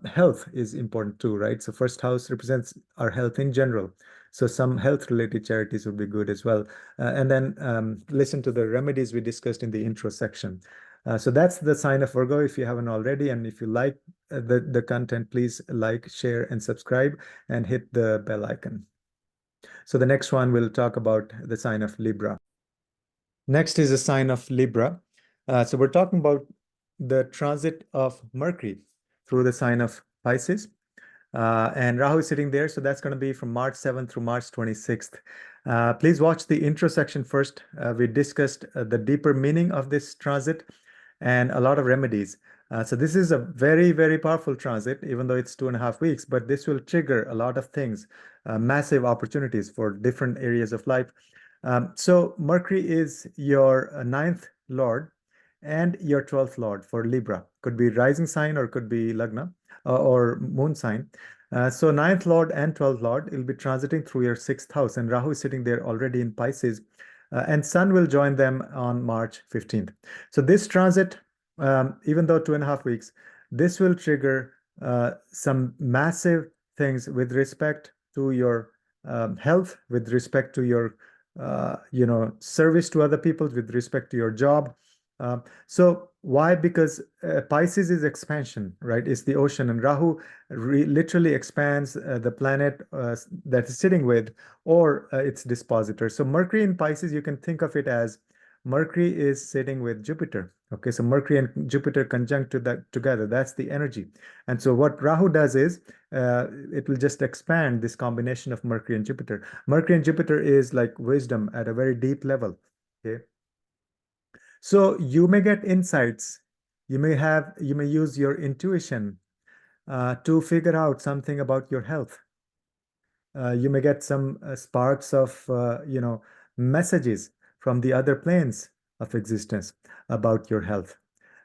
health is important too, right? So first house represents our health in general. So some health-related charities would be good as well. And then listen to the remedies we discussed in the intro section. So that's the sign of Virgo if you haven't already. And if you like the content, please like, share, and subscribe, and hit the bell icon. So the next one we'll talk about the sign of Libra. Next is the sign of Libra. So we're talking about the transit of Mercury through the sign of Pisces. And Rahu is sitting there, so that's going to be from March 7th through March 26th. Please watch the intro section first. We discussed the deeper meaning of this transit and a lot of remedies. So this is a very, very powerful transit, even though it's 2.5 weeks, but this will trigger a lot of things, massive opportunities for different areas of life. So Mercury is your ninth lord and your 12th lord for Libra. Could be rising sign or could be Lagna or moon sign. So ninth lord and 12th lord will be transiting through your sixth house, and Rahu is sitting there already in Pisces, and Sun will join them on March 15th. So this transit, even though 2.5 weeks, this will trigger some massive things with respect to your health, with respect to your service to other people, with respect to your job. So why? Because Pisces is expansion, right? It's the ocean, and Rahu literally expands the planet that is sitting with, or its dispositor. So Mercury in Pisces, you can think of it as Mercury is sitting with Jupiter. Okay, so Mercury and Jupiter conjunct to that together. That's the energy. And so what Rahu does is it will just expand this combination of Mercury and Jupiter. Mercury and Jupiter is like wisdom at a very deep level. Okay. So you may get insights. You may use your intuition to figure out something about your health. You may get some sparks of, messages from the other planes of existence about your health.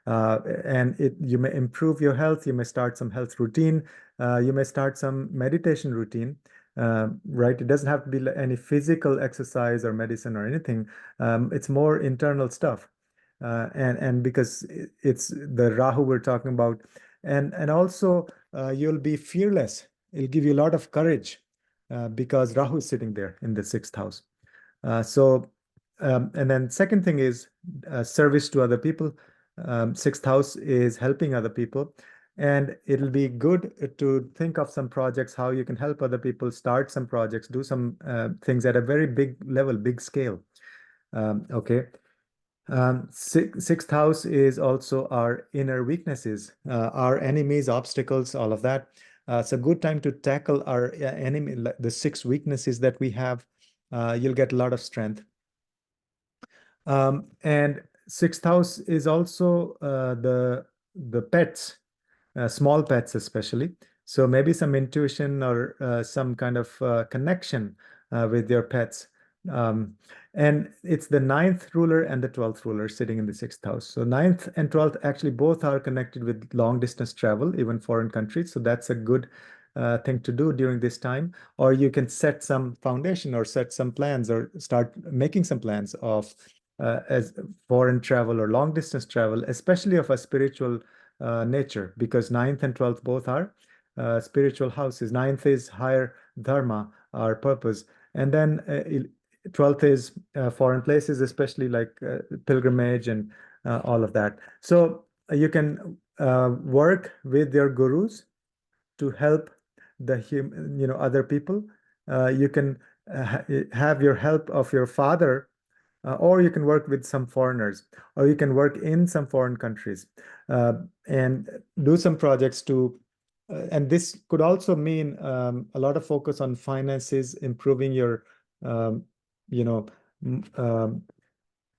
And you may improve your health. You may start some health routine. You may start some meditation routine. Right? It doesn't have to be any physical exercise or medicine or anything. It's more internal stuff. And because it's the Rahu we're talking about, and also you'll be fearless. It'll give you a lot of courage because Rahu is sitting there in the sixth house. And then second thing is service to other people. Sixth house is helping other people. And it'll be good to think of some projects, how you can help other people start some projects, do some things at a very big level, big scale. Okay. Sixth house is also our inner weaknesses, our enemies, obstacles, all of that. It's a good time to tackle our enemy, the six weaknesses that we have. You'll get a lot of strength. And sixth house is also the pets, small pets especially. So maybe some intuition or some kind of connection with your pets. Um, and it's the ninth ruler and the 12th ruler sitting in the sixth house. So ninth and 12th actually both are connected with long distance travel, even foreign countries. So that's a good thing to do during this time. Or you can set some foundation or set some plans or start making some plans of as foreign travel or long distance travel, especially of a spiritual nature, because ninth and 12th both are spiritual houses. Ninth is higher dharma, our purpose. And then 12th is foreign places, especially like pilgrimage and all of that. So you can work with your gurus to help other people. You can have your help of your father, or you can work with some foreigners, or you can work in some foreign countries and do some projects to. And this could also mean a lot of focus on finances, improving your, um, you know,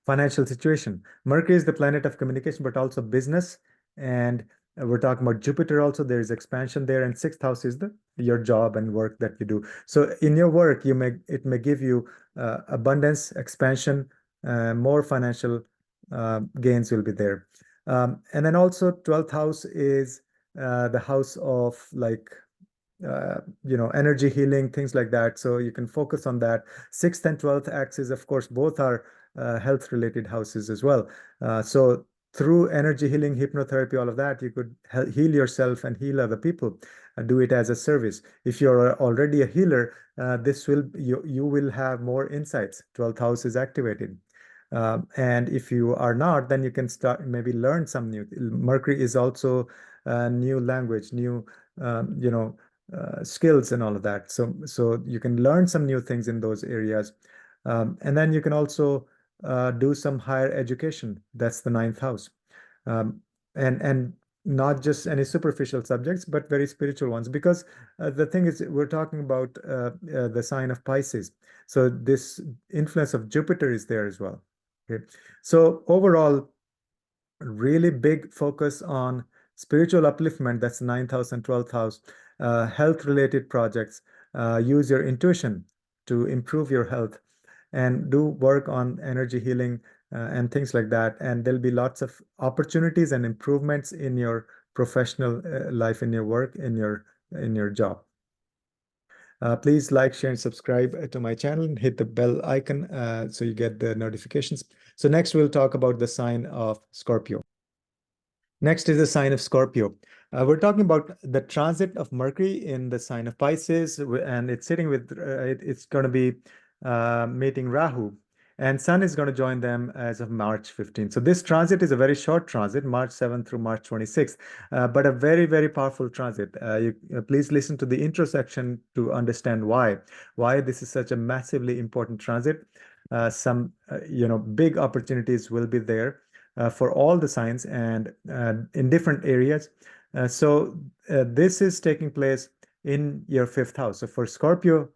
financial situation. Mercury is the planet of communication, but also business. And we're talking about Jupiter also. There is expansion there, and sixth house is the your job and work that you do. So in your work, it may give you abundance, expansion, more financial gains will be there. And then also 12th house is the house of like energy healing, things like that. So you can focus on that. Sixth and 12th axis, of course, both are health related houses as well. So through energy healing, hypnotherapy, all of that, you could heal yourself and heal other people. Do it as a service. If you're already a healer, this will you will have more insights. 12th house is activated. And if you are not, then you can start maybe learn some new. Mercury is also new language, new skills and all of that. So you can learn some new things in those areas. And then you can also do some higher education. That's the ninth house. Um, and not just any superficial subjects, but very spiritual ones. Because the thing is, we're talking about the sign of Pisces. So this influence of Jupiter is there as well. Okay. So overall, really big focus on spiritual upliftment. That's ninth house and 12th house. Health related projects. Use your intuition to improve your health and do work on energy healing and things like that. And there'll be lots of opportunities and improvements in your professional life, in your work, in your job. Please like, share, and subscribe to my channel and hit the bell icon so you get the notifications. So next we'll talk about the sign of Scorpio. Next is the sign of Scorpio. We're talking about the transit of Mercury in the sign of Pisces, and it's sitting with, it's going to be meeting Rahu, and Sun is going to join them as of March 15th. So this transit is a very short transit, March 7th through March 26th, but a very, very powerful transit. Please listen to the intro section to understand why this is such a massively important transit. Some, big opportunities will be there for all the signs and in different areas. This is taking place in your fifth house. So for Scorpio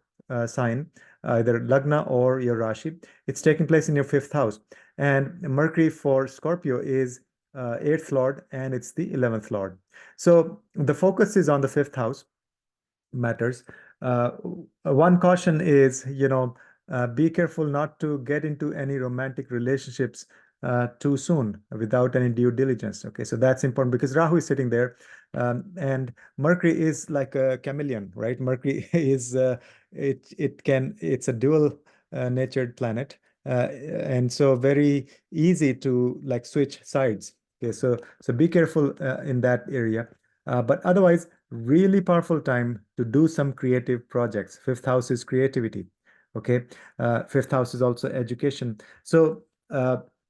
sign, either Lagna or your Rashi, it's taking place in your fifth house. And Mercury for Scorpio is eighth lord and it's the 11th lord. So the focus is on the fifth house matters. Uh, One caution is, be careful not to get into any romantic relationships too soon without any due diligence. Okay, so that's important because Rahu is sitting there, and Mercury is like a chameleon, right? Mercury is it's a dual natured planet, and so very easy to like switch sides. Okay, so be careful in that area. But otherwise, really powerful time to do some creative projects. Fifth house is creativity. Okay. Fifth house is also education. So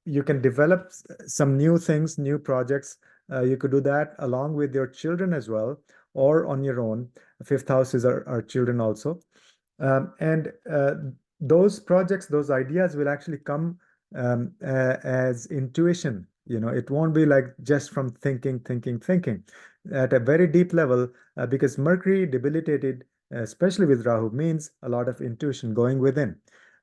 you can develop some new things, new projects. You could do that along with your children as well, or on your own. Fifth house is our children also. And those projects, those ideas will actually come as intuition. It won't be like just from thinking at a very deep level, because Mercury debilitated, especially with Rahu, means a lot of intuition going within.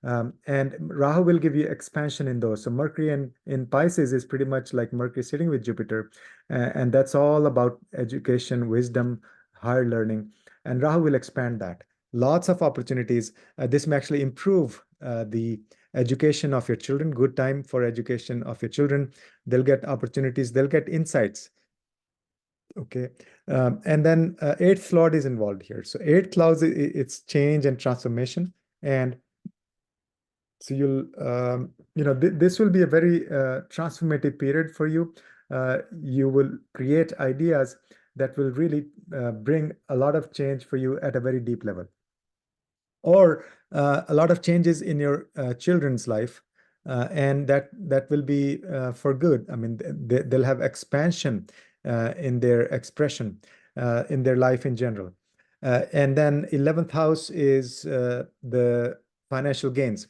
And Rahu will give you expansion in those. So Mercury in Pisces is pretty much like Mercury sitting with Jupiter, and that's all about education, wisdom, higher learning, and Rahu will expand that. Lots of opportunities. This may actually improve the education of your children. Good time for education of your children. They'll get opportunities. They'll get insights. Okay. And then eighth lord is involved here. So eighth cloud, it's change and transformation. And so this will be a very transformative period for you. You will create ideas that will really bring a lot of change for you at a very deep level, or a lot of changes in your children's life, and that will be for good. I mean, they'll have expansion in their expression, in their life in general. And then 11th house is the financial gains.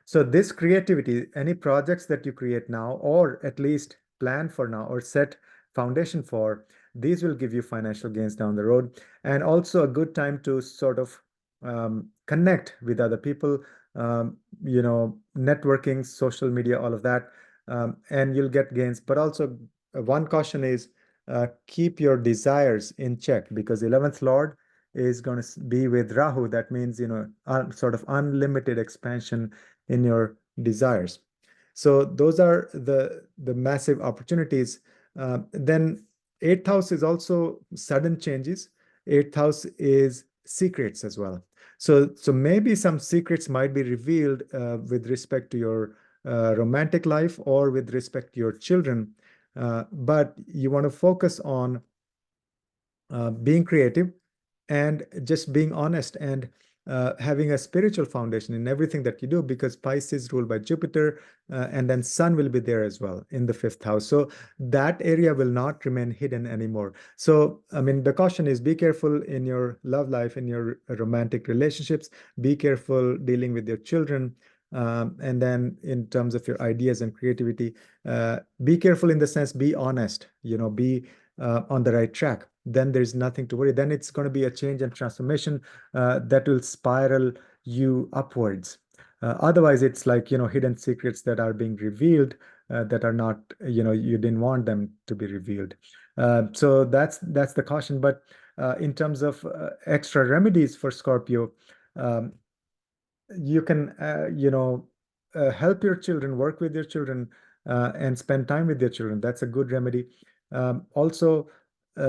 So this creativity, any projects that you create now, or at least plan for now, or set foundation for, these will give you financial gains down the road, and also a good time to sort of connect with other people, networking, social media, all of that, and you'll get gains. But also, one caution is keep your desires in check, because 11th Lord is going to be with Rahu. That means, sort of unlimited expansion in your desires. So those are the massive opportunities. Then Eighth house is also sudden changes. Eighth house is secrets as well. So maybe some secrets might be revealed with respect to your romantic life or with respect to your children. But you want to focus on being creative and just being honest and having a spiritual foundation in everything that you do, because Pisces ruled by Jupiter, and then Sun will be there as well in the fifth house. So that area will not remain hidden anymore. So, I mean, the caution is be careful in your love life, in your romantic relationships, be careful dealing with your children. And then in terms of your ideas and creativity, be careful in the sense, be honest, be on the right track. Then there's nothing to worry. Then it's going to be a change and transformation that will spiral you upwards. Otherwise, it's like, hidden secrets that are being revealed that are not, you didn't want them to be revealed. So that's the caution. But in terms of extra remedies for Scorpio, um, you can help your children, work with your children, and spend time with your children. That's a good remedy. Also,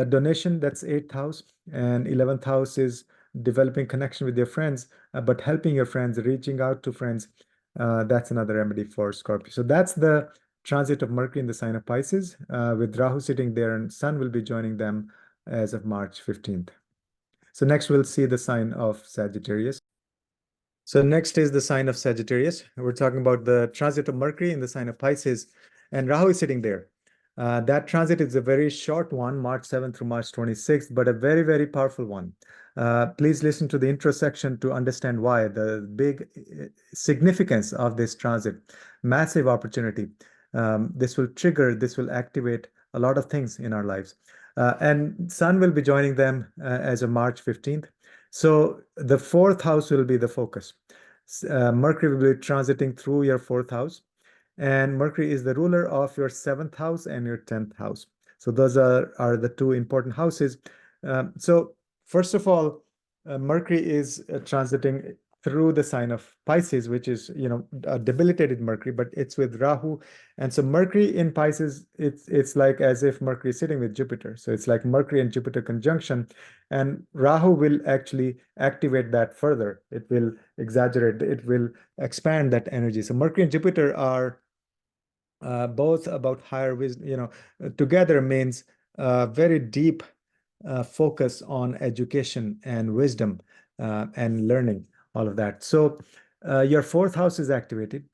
donation, that's eighth house, and 11th house is developing connection with your friends, but helping your friends, reaching out to friends. That's another remedy for Scorpio. So that's the transit of Mercury in the sign of Pisces, with Rahu sitting there, and Sun will be joining them as of March 15th. So next we'll see the sign of Sagittarius. So next is the sign of Sagittarius. We're talking about the transit of Mercury in the sign of Pisces, and Rahu is sitting there. That transit is a very short one, March 7th through March 26th, but a very, very powerful one. Please listen to the intro section to understand why, the big significance of this transit. Massive opportunity. This will activate a lot of things in our lives. And Sun will be joining them as of March 15th. So the fourth house will be the focus. Mercury will be transiting through your fourth house, and Mercury is the ruler of your seventh house and your 10th house. So those are the two important houses. So first of all, Mercury is transiting through the sign of Pisces, which is, a debilitated Mercury, but it's with Rahu. And so Mercury in Pisces, it's like as if Mercury is sitting with Jupiter. So it's like Mercury and Jupiter conjunction, and Rahu will actually activate that further. It will exaggerate, it will expand that energy. So Mercury and Jupiter are both about higher wisdom, together means very deep focus on education and wisdom and learning, all of that. So your fourth house is activated.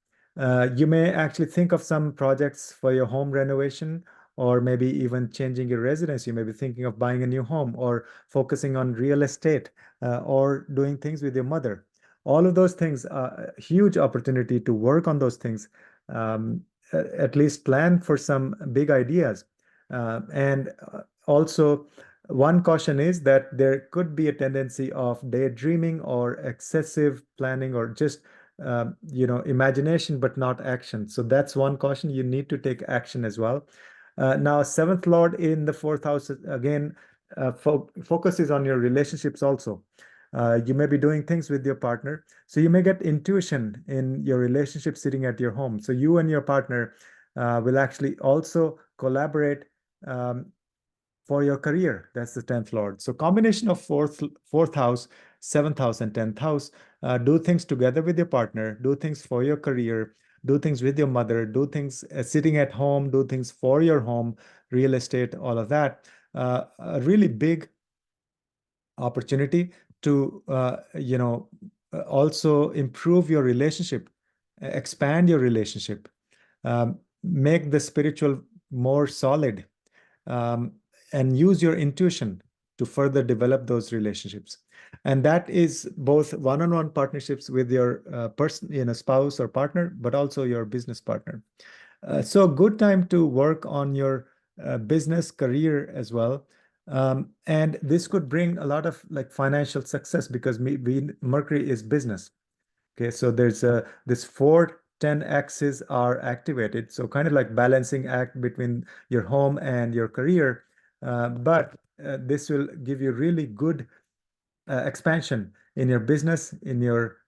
You may actually think of some projects for your home renovation, or maybe even changing your residence. You may be thinking of buying a new home, or focusing on real estate, or doing things with your mother. All of those things are a huge opportunity to work on those things. At least plan for some big ideas. And also, one caution is that there could be a tendency of daydreaming or excessive planning, or just imagination but not action. So that's one caution. You need to take action as well. Now, seventh lord in the fourth house again focuses on your relationships also. You may be doing things with your partner, so you may get intuition in your relationship sitting at your home. So you and your partner will actually also collaborate for your career. That's the 10th lord. So combination of fourth house, seventh house, and 10th house. Do things together with your partner, do things for your career, do things with your mother, do things sitting at home, do things for your home, real estate, all of that. A really big opportunity to also improve your relationship, expand your relationship, make the spiritual more solid, um, and use your intuition to further develop those relationships. And that is both one-on-one partnerships with your person, spouse or partner, but also your business partner. So good time to work on your business career as well. And this could bring a lot of like financial success, because Mercury is business. Okay, so there's this 4-10 axes are activated. So kind of like balancing act between your home and your career. But this will give you really good expansion in your business, in your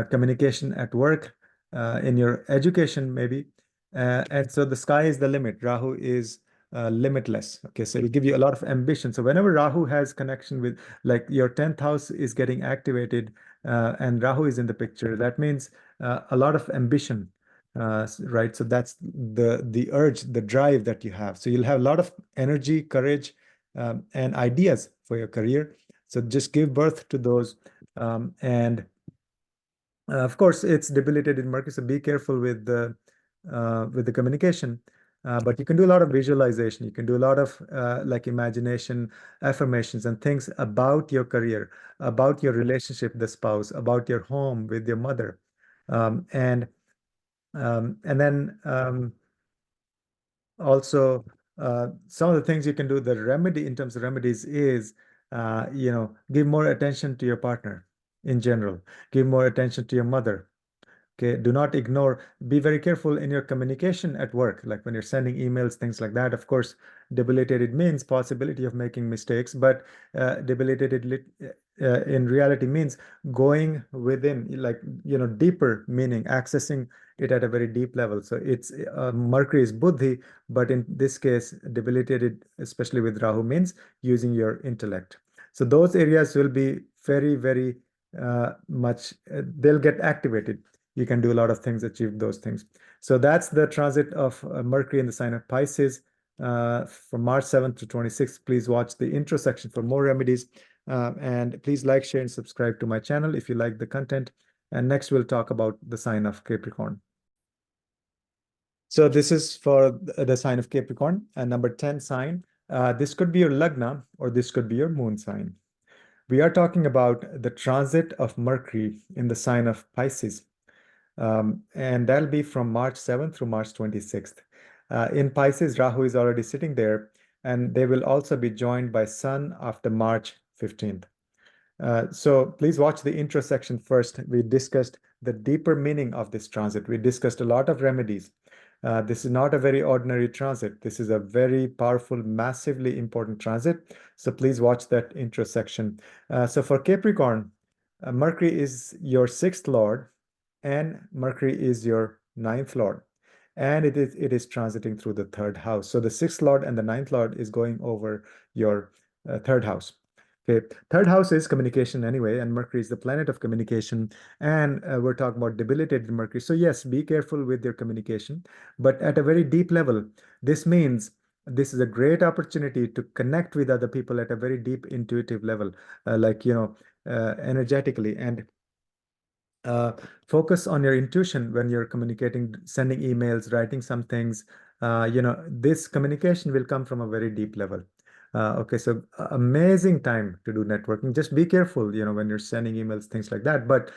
communication at work, in your education, maybe. And so the sky is the limit. Rahu is limitless. Okay, so it'll give you a lot of ambition. So whenever Rahu has connection with, like, your 10th house is getting activated, and Rahu is in the picture, that means a lot of ambition, right? So that's the urge, the drive that you have. So you'll have a lot of energy, courage, and ideas for your career. So just give birth to those. And Of course, it's debilitated Mercury, so be careful with the communication. But you can do a lot of visualization. You can do a lot of like imagination, affirmations, and things about your career, about your relationship, the spouse, about your home with your mother, um, and and then also some of the things you can do. The remedy in terms of remedies is, give more attention to your partner in general. Give more attention to your mother. Okay, do not ignore, be very careful in your communication at work, like when you're sending emails, things like that. Of course, debilitated means possibility of making mistakes, but in reality means going within, like, deeper meaning, accessing it at a very deep level. So it's Mercury is buddhi, but in this case, debilitated, especially with Rahu, means using your intellect. So those areas will be very, very much, they'll get activated. You can do a lot of things, achieve those things. So that's the transit of Mercury in the sign of Pisces from March 7th to 26th. Please watch the intro section for more remedies. And please like, share, and subscribe to my channel if you like the content. And next, we'll talk about the sign of Capricorn. So this is for the sign of Capricorn, and number 10 sign. This could be your Lagna, or this could be your moon sign. We are talking about the transit of Mercury in the sign of Pisces. And that'll be from March 7th through March 26th. In Pisces, Rahu is already sitting there, and they will also be joined by Sun after March 15th. So please watch the intro section first. We discussed the deeper meaning of this transit. We discussed a lot of remedies. This is not a very ordinary transit. This is a very powerful, massively important transit. So please watch that intro section. So for Capricorn, Mercury is your sixth lord, and Mercury is your ninth lord, and it is transiting through the third house. So the sixth lord and the ninth lord is going over your third house. Okay, third house is communication anyway, and Mercury is the planet of communication. And we're talking about debilitated Mercury. So yes, be careful with your communication, but at a very deep level. This means this is a great opportunity to connect with other people at a very deep intuitive level, like, energetically, and uh, focus on your intuition when you're communicating, sending emails, writing some things. This communication will come from a very deep level. Okay, so amazing time to do networking. Just be careful, when you're sending emails, things like that. But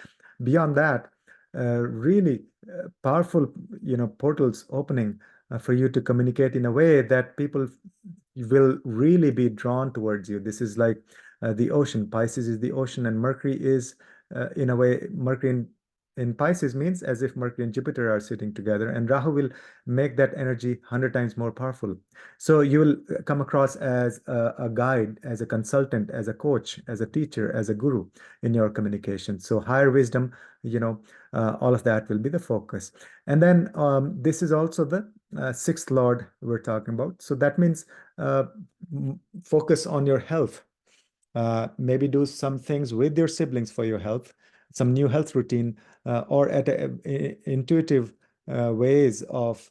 beyond that, really powerful, portals opening for you to communicate in a way that people will really be drawn towards you. This is like the ocean. Pisces is the ocean, and Mercury is, in a way, Mercury in Pisces means as if Mercury and Jupiter are sitting together, and Rahu will make that energy 100 times more powerful. So you will come across as a guide, as a consultant, as a coach, as a teacher, as a guru in your communication. So higher wisdom, all of that will be the focus. And then this is also the sixth lord we're talking about. So that means uh, focus on your health. Maybe do some things with your siblings for your health, some new health routine, or at intuitive ways of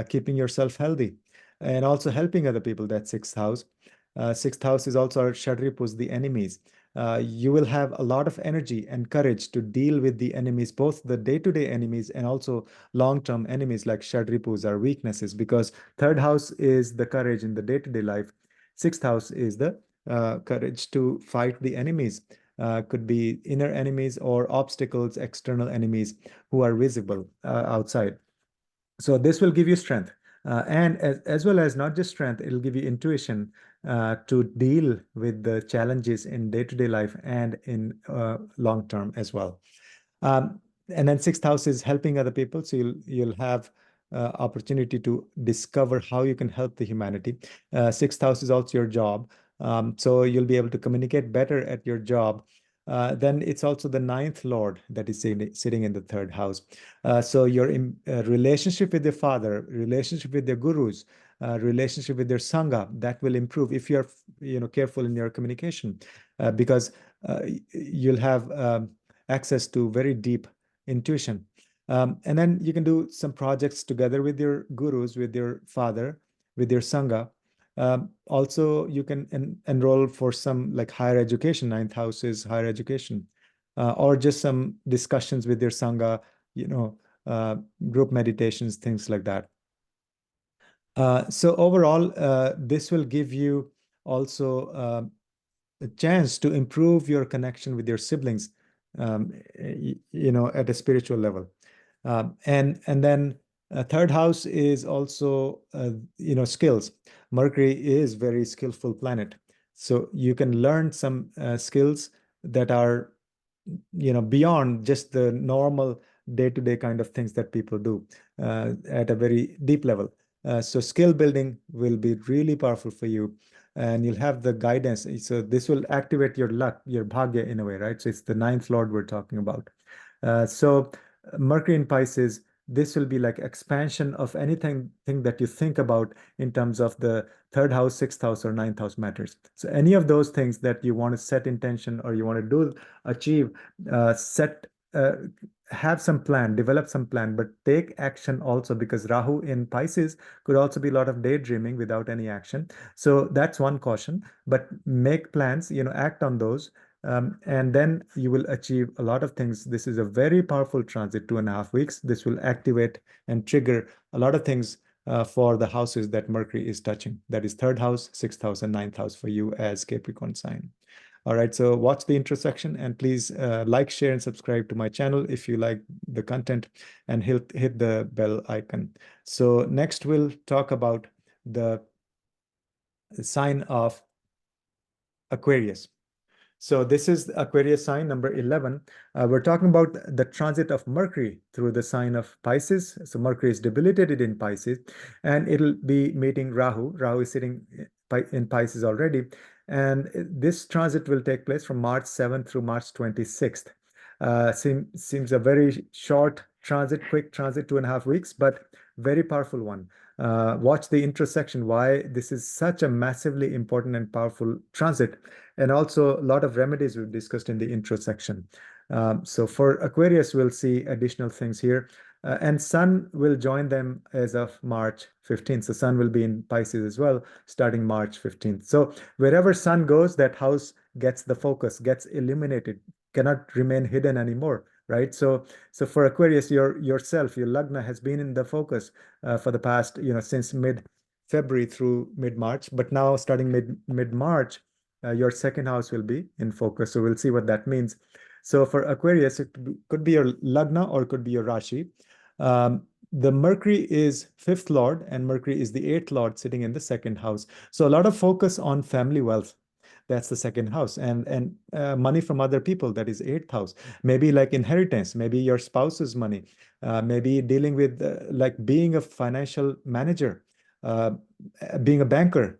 keeping yourself healthy and also helping other people. That's sixth house. Sixth house is also our Shadripus, the enemies. You will have a lot of energy and courage to deal with the enemies, both the day-to-day enemies and also long-term enemies like Shadripus, our weaknesses, because third house is the courage in the day-to-day life. Sixth house is the courage to fight the enemies. Could be inner enemies or obstacles, external enemies who are visible outside. So this will give you strength. And as well as not just strength, it'll give you intuition to deal with the challenges in day-to-day life and in long term as well. And then sixth house is helping other people. So you'll have opportunity to discover how you can help the humanity. Sixth house is also your job. So you'll be able to communicate better at your job. Then it's also the ninth lord that is sitting in the third house. So your relationship with your father, relationship with your gurus, relationship with your Sangha, that will improve if you're, careful in your communication, because you'll have access to very deep intuition. And then you can do some projects together with your gurus, with your father, with your Sangha. Also, you can enroll for some like higher education. Ninth house is higher education, or just some discussions with your Sangha, you know, uh, group meditations, things like that. So overall, this will give you also a chance to improve your connection with your siblings, at a spiritual level. And then third house is also, skills. Mercury is very skillful planet. So you can learn some skills that are, beyond just the normal day-to-day kind of things that people do at a very deep level. So skill building will be really powerful for you, and you'll have the guidance. So this will activate your luck, your bhagya in a way, right? So it's the ninth lord we're talking about. So Mercury in Pisces, this will be like expansion of anything thing that you think about in terms of the third house, sixth house, or ninth house matters. So any of those things that you want to set intention or you want to do, achieve, set, have some plan, develop some plan, but take action also, because Rahu in Pisces could also be a lot of daydreaming without any action. So that's one caution, but make plans, act on those. And then you will achieve a lot of things. This is a very powerful transit, 2.5 weeks. This will activate and trigger a lot of things for the houses that Mercury is touching. That is third house, sixth house, and ninth house for you as Capricorn sign. All right, so watch the intersection, and please like, share, and subscribe to my channel if you like the content, and hit the bell icon. So next we'll talk about the sign of Aquarius. So this is Aquarius sign number 11. We're talking about the transit of Mercury through the sign of Pisces. So Mercury is debilitated in Pisces, and it'll be meeting Rahu. Rahu is sitting in Pisces already. And this transit will take place from March 7th through March 26th. Seems a very short transit, quick transit, 2.5 weeks, but very powerful one. Watch the intersection, why this is such a massively important and powerful transit, and also a lot of remedies we've discussed in the intro section. So for Aquarius, we'll see additional things here. And Sun will join them as of March 15th. So Sun will be in Pisces as well, starting March 15th. So wherever Sun goes, that house gets the focus, gets illuminated, cannot remain hidden anymore, right? So for Aquarius, yourself, your Lagna has been in the focus for the past, since mid-February through mid-March. But now starting mid-March, your second house will be in focus. So we'll see what that means. So for Aquarius, it could be your Lagna or it could be your Rashi. The Mercury is fifth lord, and Mercury is the eighth lord sitting in the second house. So a lot of focus on family wealth. That's the second house, and money from other people. That is eighth house. Maybe like inheritance, maybe your spouse's money, maybe dealing with like being a financial manager, uh, being a banker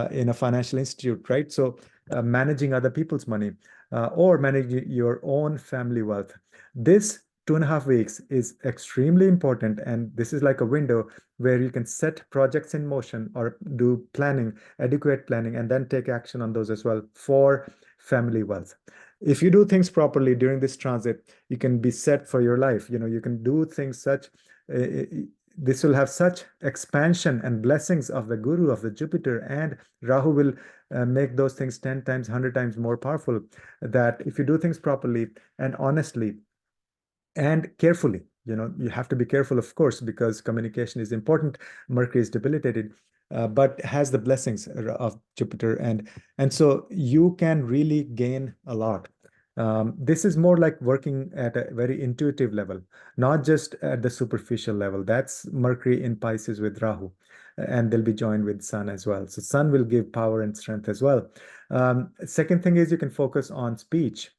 in a financial institute, right? So managing other people's money, or managing your own family wealth. This 2.5 weeks is extremely important, and this is like a window where you can set projects in motion or do planning, adequate planning, and then take action on those as well for family wealth. If you do things properly during this transit, you can be set for your life. You can do things such. This will have such expansion and blessings of the Guru, of the Jupiter, and Rahu will make those things 10 times, 100 times more powerful. That if you do things properly and honestly and carefully, you have to be careful, of course, because communication is important. Mercury is debilitated, but has the blessings of Jupiter, and so you can really gain a lot. This is more like working at a very intuitive level, not just at the superficial level. That's Mercury in Pisces with Rahu, and they'll be joined with Sun as well. So Sun will give power and strength as well. Second thing is you can focus on speech.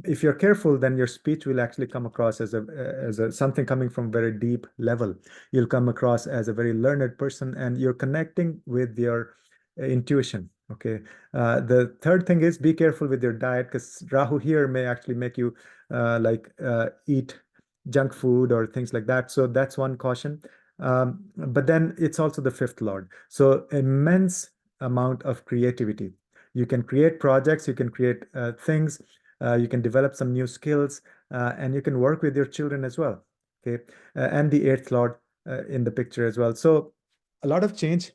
If you're careful, then your speech will actually come across as a something coming from very deep level. You'll come across as a very learned person, and you're connecting with your intuition. Okay. The third thing is be careful with your diet, because Rahu here may actually make you eat junk food or things like that. So that's one caution. But then it's also the fifth lord. So immense amount of creativity. You can create projects, you can create things, you can develop some new skills, and you can work with your children as well. Okay, and the eighth lord in the picture as well. So a lot of change,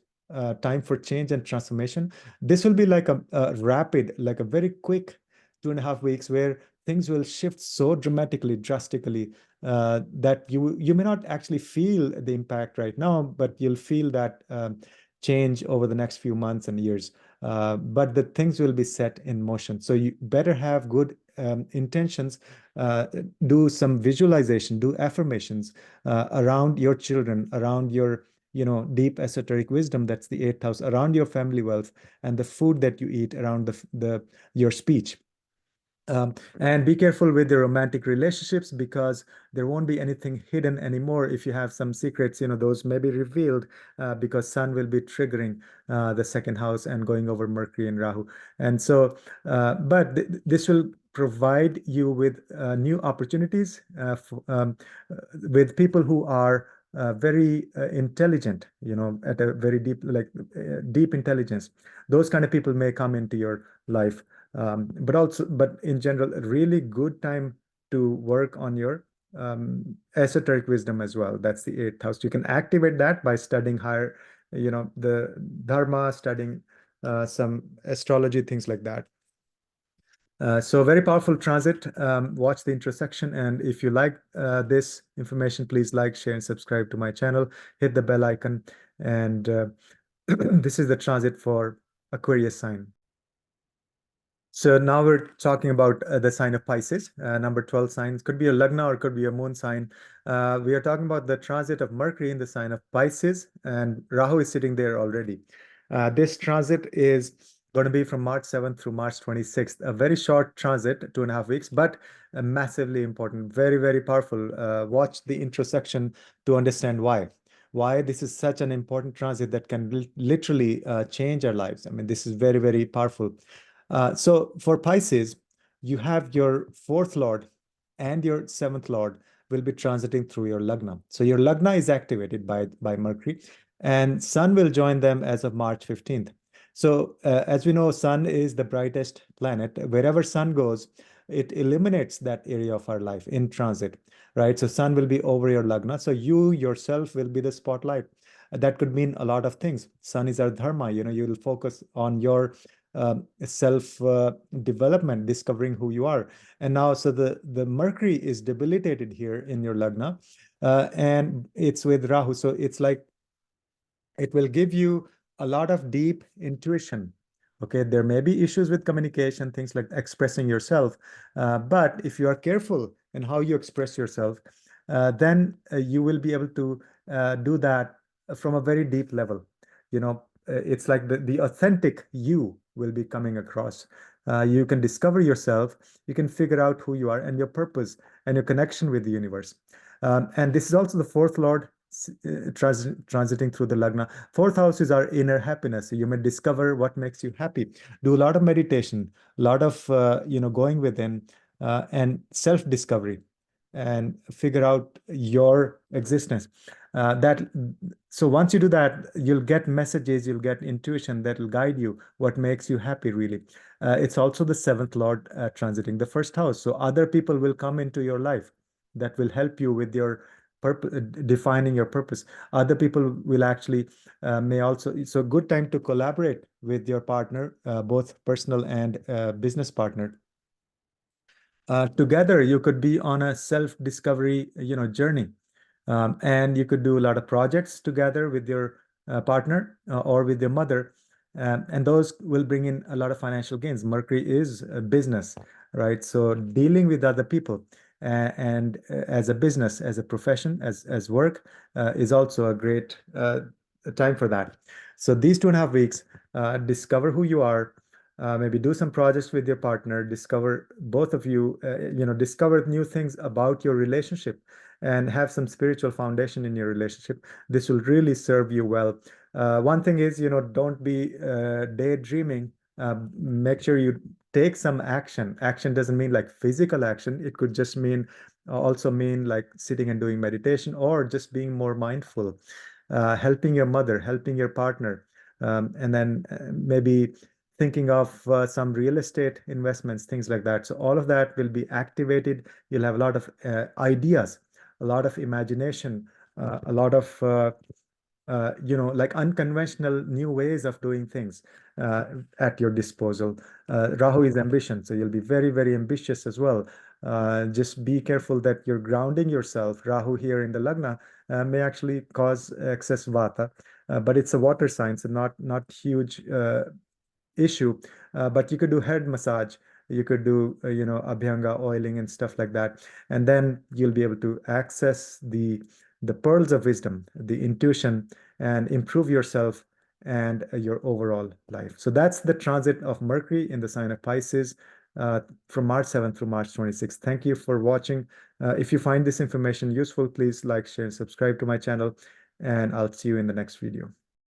time for change and transformation. This will be like a rapid, like a very quick 2.5 weeks where things will shift so dramatically, drastically, that you may not actually feel the impact right now, but you'll feel that change over the next few months and years. But the things will be set in motion. So you better have good intentions, do some visualization, do affirmations around your children, around your deep esoteric wisdom. That's the eighth house, around your family wealth and the food that you eat, around the your speech. And be careful with your romantic relationships, because there won't be anything hidden anymore. If you have some secrets, those may be revealed, because Sun will be triggering the second house and going over Mercury and Rahu. And so, but this will provide you with new opportunities with people who are very intelligent, at a very deep, like deep intelligence. Those kind of people may come into your life. But in general, a really good time to work on your esoteric wisdom as well. That's the eighth house. You can activate that by studying higher, the Dharma, studying some astrology, things like that. So very powerful transit. Watch the intersection. And if you like this information, please like, share, and subscribe to my channel. Hit the bell icon. And this is the transit for Aquarius sign. So now we're talking about the sign of Pisces, number 12 sign. Could be a Lagna or could be a moon sign. We are talking about the transit of Mercury in the sign of Pisces, and Rahu is sitting there already. This transit is going to be from March 7th through March 26th. A very short transit, 2.5 weeks, but massively important, very, very powerful. Watch the intersection to understand why. Why this is such an important transit that can literally change our lives. I mean, this is very, very powerful. So for Pisces, you have your fourth lord and your seventh lord will be transiting through your Lagna. So your Lagna is activated by Mercury, and Sun will join them as of March 15th. So as we know, Sun is the brightest planet. Wherever Sun goes, it eliminates that area of our life in transit, right? So Sun will be over your Lagna. So you yourself will be the spotlight. That could mean a lot of things. Sun is our dharma. You'll focus on your self development, discovering who you are. And now, so the Mercury is debilitated here in your Lagna, and it's with Rahu. So it's like it will give you a lot of deep intuition. Okay, there may be issues with communication, things like expressing yourself, but if you are careful in how you express yourself, then you will be able to do that from a very deep level. It's like the authentic you will be coming across. You can discover yourself, you can figure out who you are and your purpose and your connection with the universe. And this is also the fourth lord transiting through the Lagna. Fourth house is our inner happiness. So you may discover what makes you happy. Do a lot of meditation, a lot of going within and self-discovery, and figure out your existence. So once you do that, you'll get messages, you'll get intuition that will guide you what makes you happy, really. It's also the seventh lord transiting the first house. So other people will come into your life that will help you with your purpose, defining your purpose. Other people will actually may also, it's a good time to collaborate with your partner, both personal and business partner. Together, you could be on a self-discovery, journey. And you could do a lot of projects together with your partner or with your mother. And those will bring in a lot of financial gains. Mercury is a business, right? So dealing with other people and as a business, as a profession, as work is also a great time for that. So these 2.5 weeks, discover who you are, maybe do some projects with your partner, discover both of you, discover new things about your relationship and have some spiritual foundation in your relationship. This will really serve you well. One thing is, don't be daydreaming. Make sure you take some action. Action doesn't mean like physical action. It could just mean also mean like sitting and doing meditation or just being more mindful, helping your mother, helping your partner, and then maybe thinking of some real estate investments, things like that. So all of that will be activated. You'll have a lot of ideas, a lot of imagination, a lot of like unconventional new ways of doing things uh, at your disposal. Rahu is ambition, so you'll be very, very ambitious as well. Just be careful that you're grounding yourself. Rahu here in the Lagna may actually cause excess vata, but it's a water sign, so not huge issue. But you could do head massage, you could do abhyanga oiling and stuff like that, and then you'll be able to access the pearls of wisdom, the intuition, and improve yourself and your overall life. So that's the transit of Mercury in the sign of Pisces from March 7th through March 26th. Thank you for watching. If you find this information useful, please like, share, and subscribe to my channel, and I'll see you in the next video.